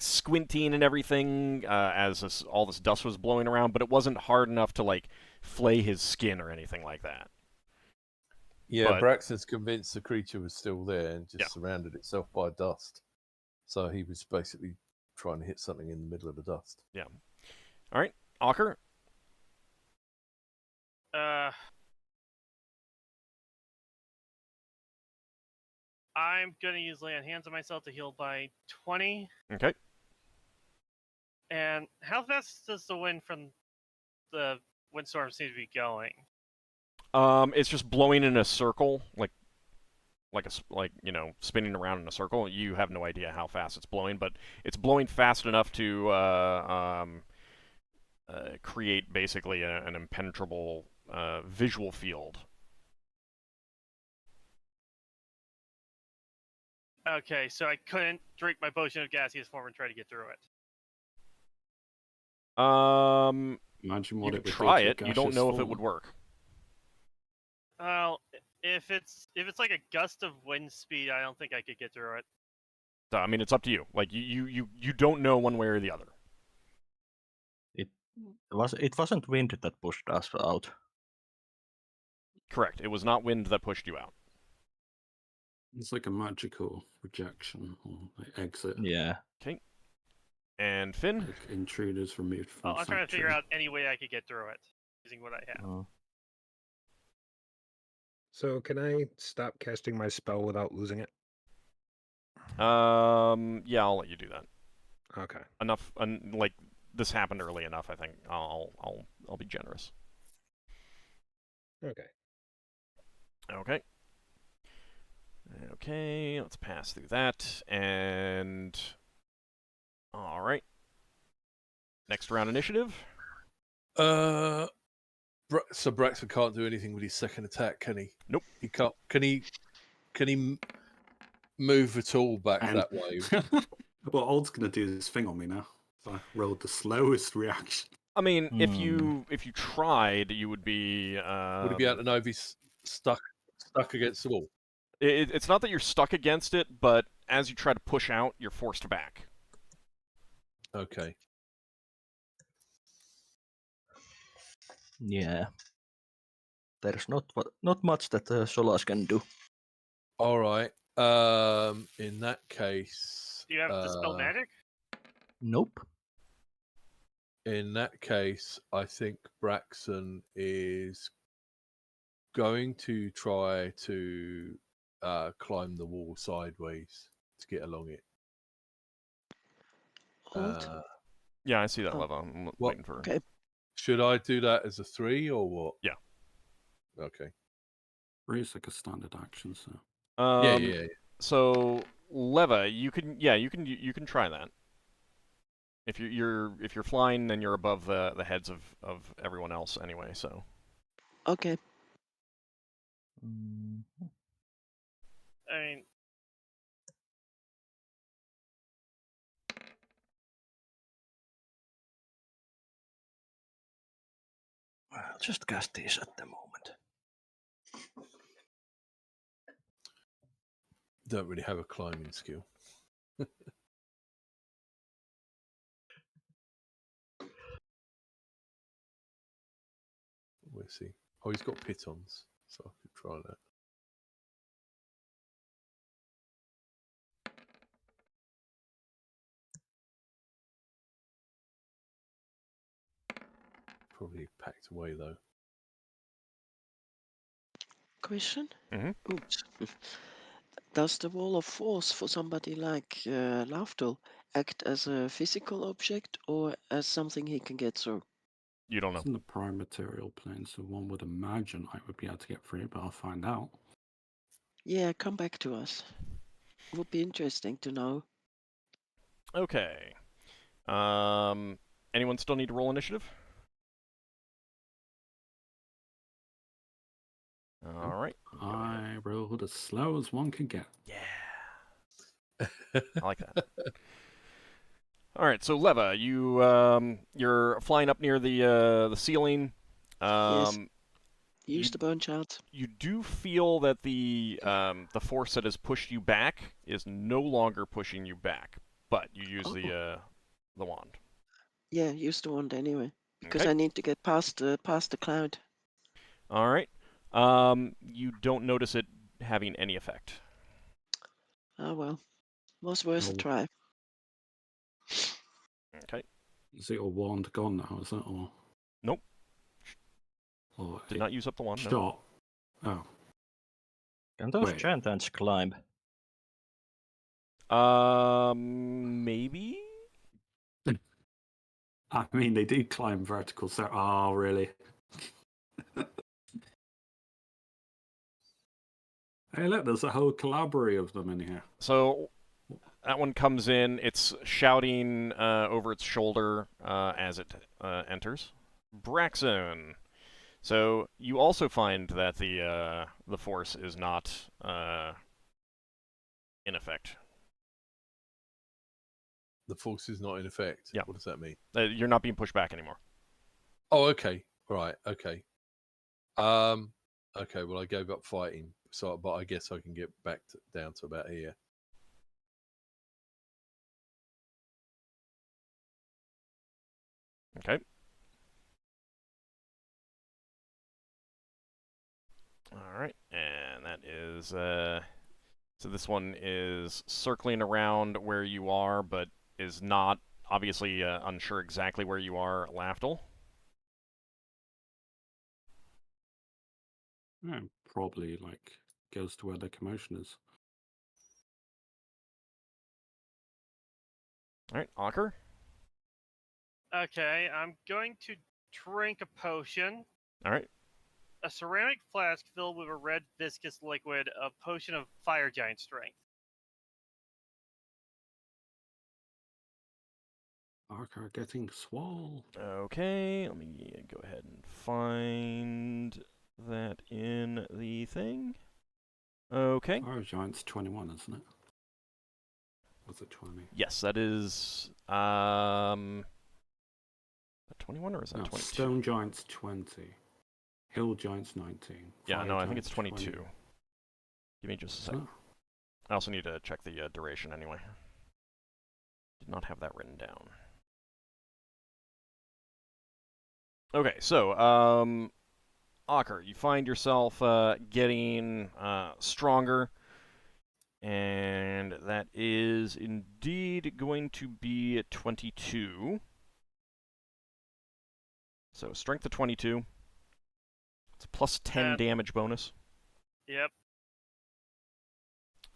squinting and everything as all this dust was blowing around, but it wasn't hard enough to like flay his skin or anything like that. Yeah, But- Braxton's convinced the creature was still there and just Yeah. surrounded itself by dust. So he was basically trying to hit something in the middle of the dust. All right, Ockar. I'm gonna use lay on hands on myself to heal by 20. Okay. And how fast does the wind from the windstorm seem to be going? It's just blowing in a circle, like spinning around in a circle. You have no idea how fast it's blowing, but it's blowing fast enough to create basically an impenetrable visual field. Okay, so I couldn't drink my potion of gaseous form and try to get through it. Imagine You what could it would try do to it. You don't gaseous know if it form. would work. Well, if it's like a gust of wind speed, I don't think I could get through it. So, I mean, it's up to you. Like you don't know one way or the other. It wasn't wind that pushed us out. Correct. It was not wind that pushed you out. It's like a magical rejection or like exit. Yeah. Okay. And Finn. Like intruders removed from I'm trying to figure sanctuary. out any way I could get through it using what I have. So can I stop casting my spell without losing it? Yeah, I'll let you do that. Okay. Enough. Like this happened early enough. I think I'll be generous. Okay. Okay. Okay, let's pass through that, and... Alright. Next round initiative. So Braxton can't do anything with his second attack, can he? Nope. He can't. Can he move at all back And- that way? Well, Old's gonna do this thing on me now. So I rolled the slowest reaction. I mean, if you tried, you would be... Would he be able to know if he's stuck against the wall? It's not that you're stuck against it, but as you try to push out, you're forced back. Okay. Yeah. There's not much that Solas can do. All right. In that case, Do you have Dispel Magic? Nope. in that case, I think Braxon is going to try to climb the wall sideways to get along it. Hold. Yeah, I see that Oh. level. I'm What- waiting for... Okay. Should I do that as a 3 or what? Yeah. Okay. It's like a standard action, so Yeah. So, Leva, you can try that. If you're flying, then you're above the heads of everyone else anyway. So Okay. Mm. I mean, I'll just cast these at the moment. Don't really have a climbing skill. We'll see. Oh, he's got pitons, so I could try that. Probably packed away though. Question? Mhm. Oops. Does the wall of force for somebody like Lafdul act as a physical object or as something he can get through? you don't know. It's in the prime material plane, so one would imagine I would be able to get through, but I'll find out. Yeah, come back to us. Would be interesting to know. Okay. Anyone still need to roll initiative? All right. Go ahead. I rolled as slow as one could get. Yeah. I like that. All right. So Leva, you're flying up near the ceiling. Yes. Um, Use you- the bone chart. You do feel that the force that has pushed you back is no longer pushing you back, but you use the wand. Yeah, use the wand anyway. Because Okay. I need to get past the cloud. All right. You don't notice it having any effect. Oh well. Was worth a Oh. try. Okay. Is your wand gone now, is it? Or... Nope. Or Did not use up the wand. No. shot? Oh. Can those Wait. giants climb? Maybe. I mean, they do climb vertical, so... Oh, really? Hey, look, there's a whole collaborate of them in here. So that one comes in. It's shouting over its shoulder as it enters. Braxon. So you also find that the force is not in effect. The force is not in effect. Yeah. What does that mean? You're not being pushed back anymore. Oh, okay. Right. Okay. Okay. Well, I gave up fighting, so but I guess I can get back down to about here. Okay. All right, and that is so this one is circling around where you are, but is not obviously unsure exactly where you are, Lafdul. Yeah, probably, like, goes to where the commotion is. All right, Ockar. okay, I'm going to drink a potion. All right. A ceramic flask filled with a red viscous liquid, a potion of fire giant strength. Ockar getting swole. Okay, let me go ahead and find that in the thing. Okay. Fire Giant's 21, isn't it? Was it 20? Yes, that is 21 or is that No, 22? Stone Giant's 20. Hill Giant's 19. Yeah, Fire no, I think it's Giant's 22. 20. Give me just a Isn't second. it? I also need to check the duration anyway. Did not have that written down. Okay, so, Ockar, you find yourself getting stronger, and that is indeed going to be 22. So, strength of 22. It's a plus 10 damage bonus. Yep.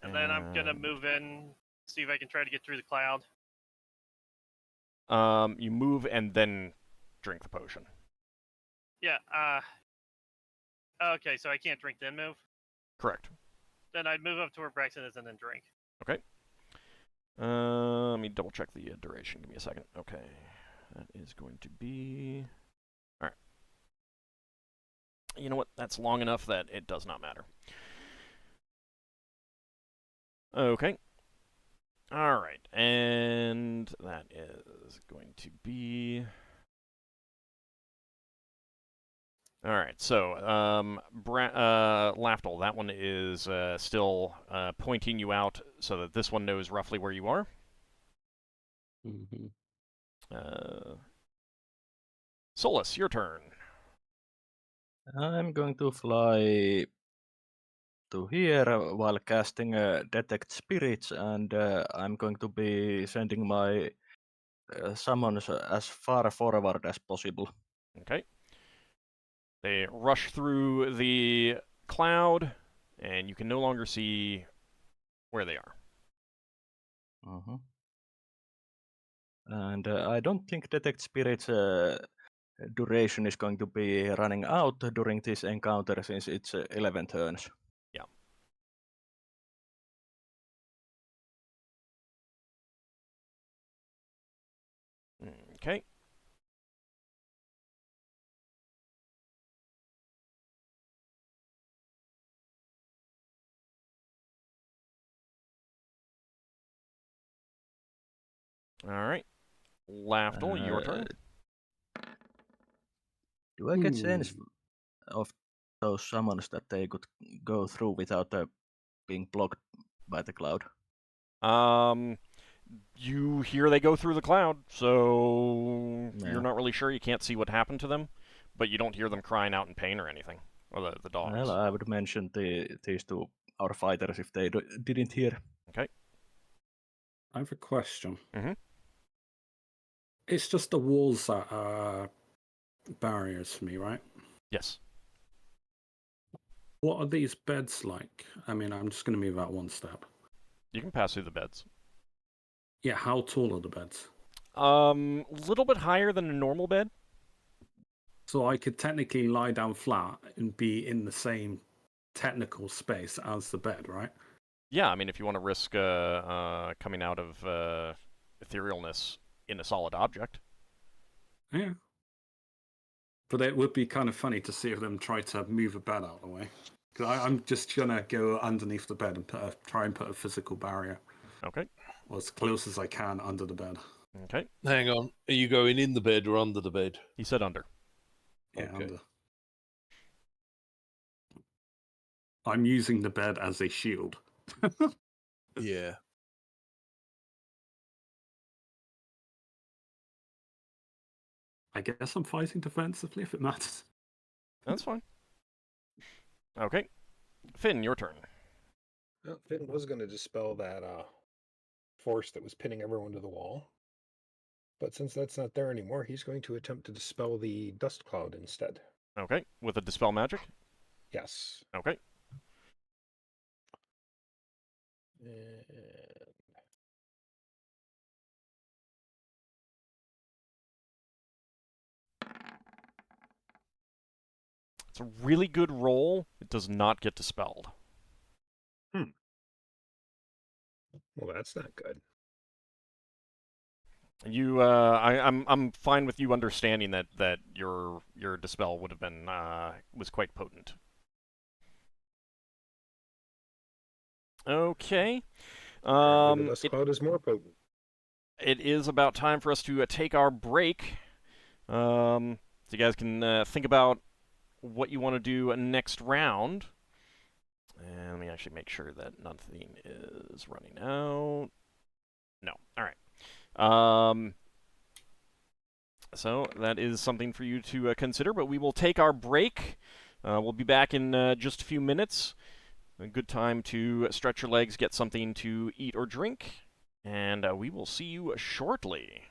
And then I'm gonna move in, see if I can try to get through the cloud. You move and then drink the potion. Yeah, okay, so I can't drink then move? Correct. Then I'd move up to where Braxton is and then drink. Okay. Let me double check the duration. Give me a second. Okay. That is going to be... Alright. You know what? That's long enough that it does not matter. Okay. Alright. And that is going to be... Alright, so, Lafdul, that one is still pointing you out so that this one knows roughly where you are. Mm-hmm. Solas, your turn. I'm going to fly to here while casting Detect Spirits, and I'm going to be sending my summons as far forward as possible. Okay. They rush through the cloud, and you can no longer see where they are. Uh-huh. And I don't think Detect Spirits duration is going to be running out during this encounter since it's 11 turns. Yeah. Okay. Alright. Lafdul, your turn. Do I get sense of those summons that they could go through without being blocked by the cloud? You hear they go through the cloud, so Yeah. you're not really sure. You can't see what happened to them, but you don't hear them crying out in pain or anything, or the dogs. Well, I would mention these two, our fighters, if they didn't hear. Okay. I have a question. Mhm. It's just the walls that are barriers for me, right? Yes. What are these beds like? I mean, I'm just going to move out one step. You can pass through the beds. Yeah, how tall are the beds? Little bit higher than a normal bed. So I could technically lie down flat and be in the same technical space as the bed, right? Yeah, I mean, if you want to risk coming out of etherealness in a solid object. Yeah. But it would be kind of funny to see them try to move a bed out of the way. Because I'm just going to go underneath the bed and try and put a physical barrier. Okay. Or as close as I can under the bed. Okay. Hang on. Are you going in the bed or under the bed? He said under. Yeah, Okay. under. I'm using the bed as a shield. Yeah. I guess I'm fighting defensively if it matters. That's fine. Okay. Finn, your turn. Well, Finn was going to dispel that force that was pinning everyone to the wall. But since that's not there anymore, he's going to attempt to dispel the dust cloud instead. Okay. With a dispel magic? Yes. Okay. And It's a really good roll. It does not get dispelled. well, that's not good. You, I'm fine with you understanding that your dispel would have been was quite potent. Okay. The dust cloud is more potent. It is about time for us to take our break. So you guys can think about what you want to do next round. And let me actually make sure that nothing is running out. No. All right. So that is something for you to consider, but we will take our break. We'll be back in just a few minutes. A good time to stretch your legs, get something to eat or drink, and we will see you shortly.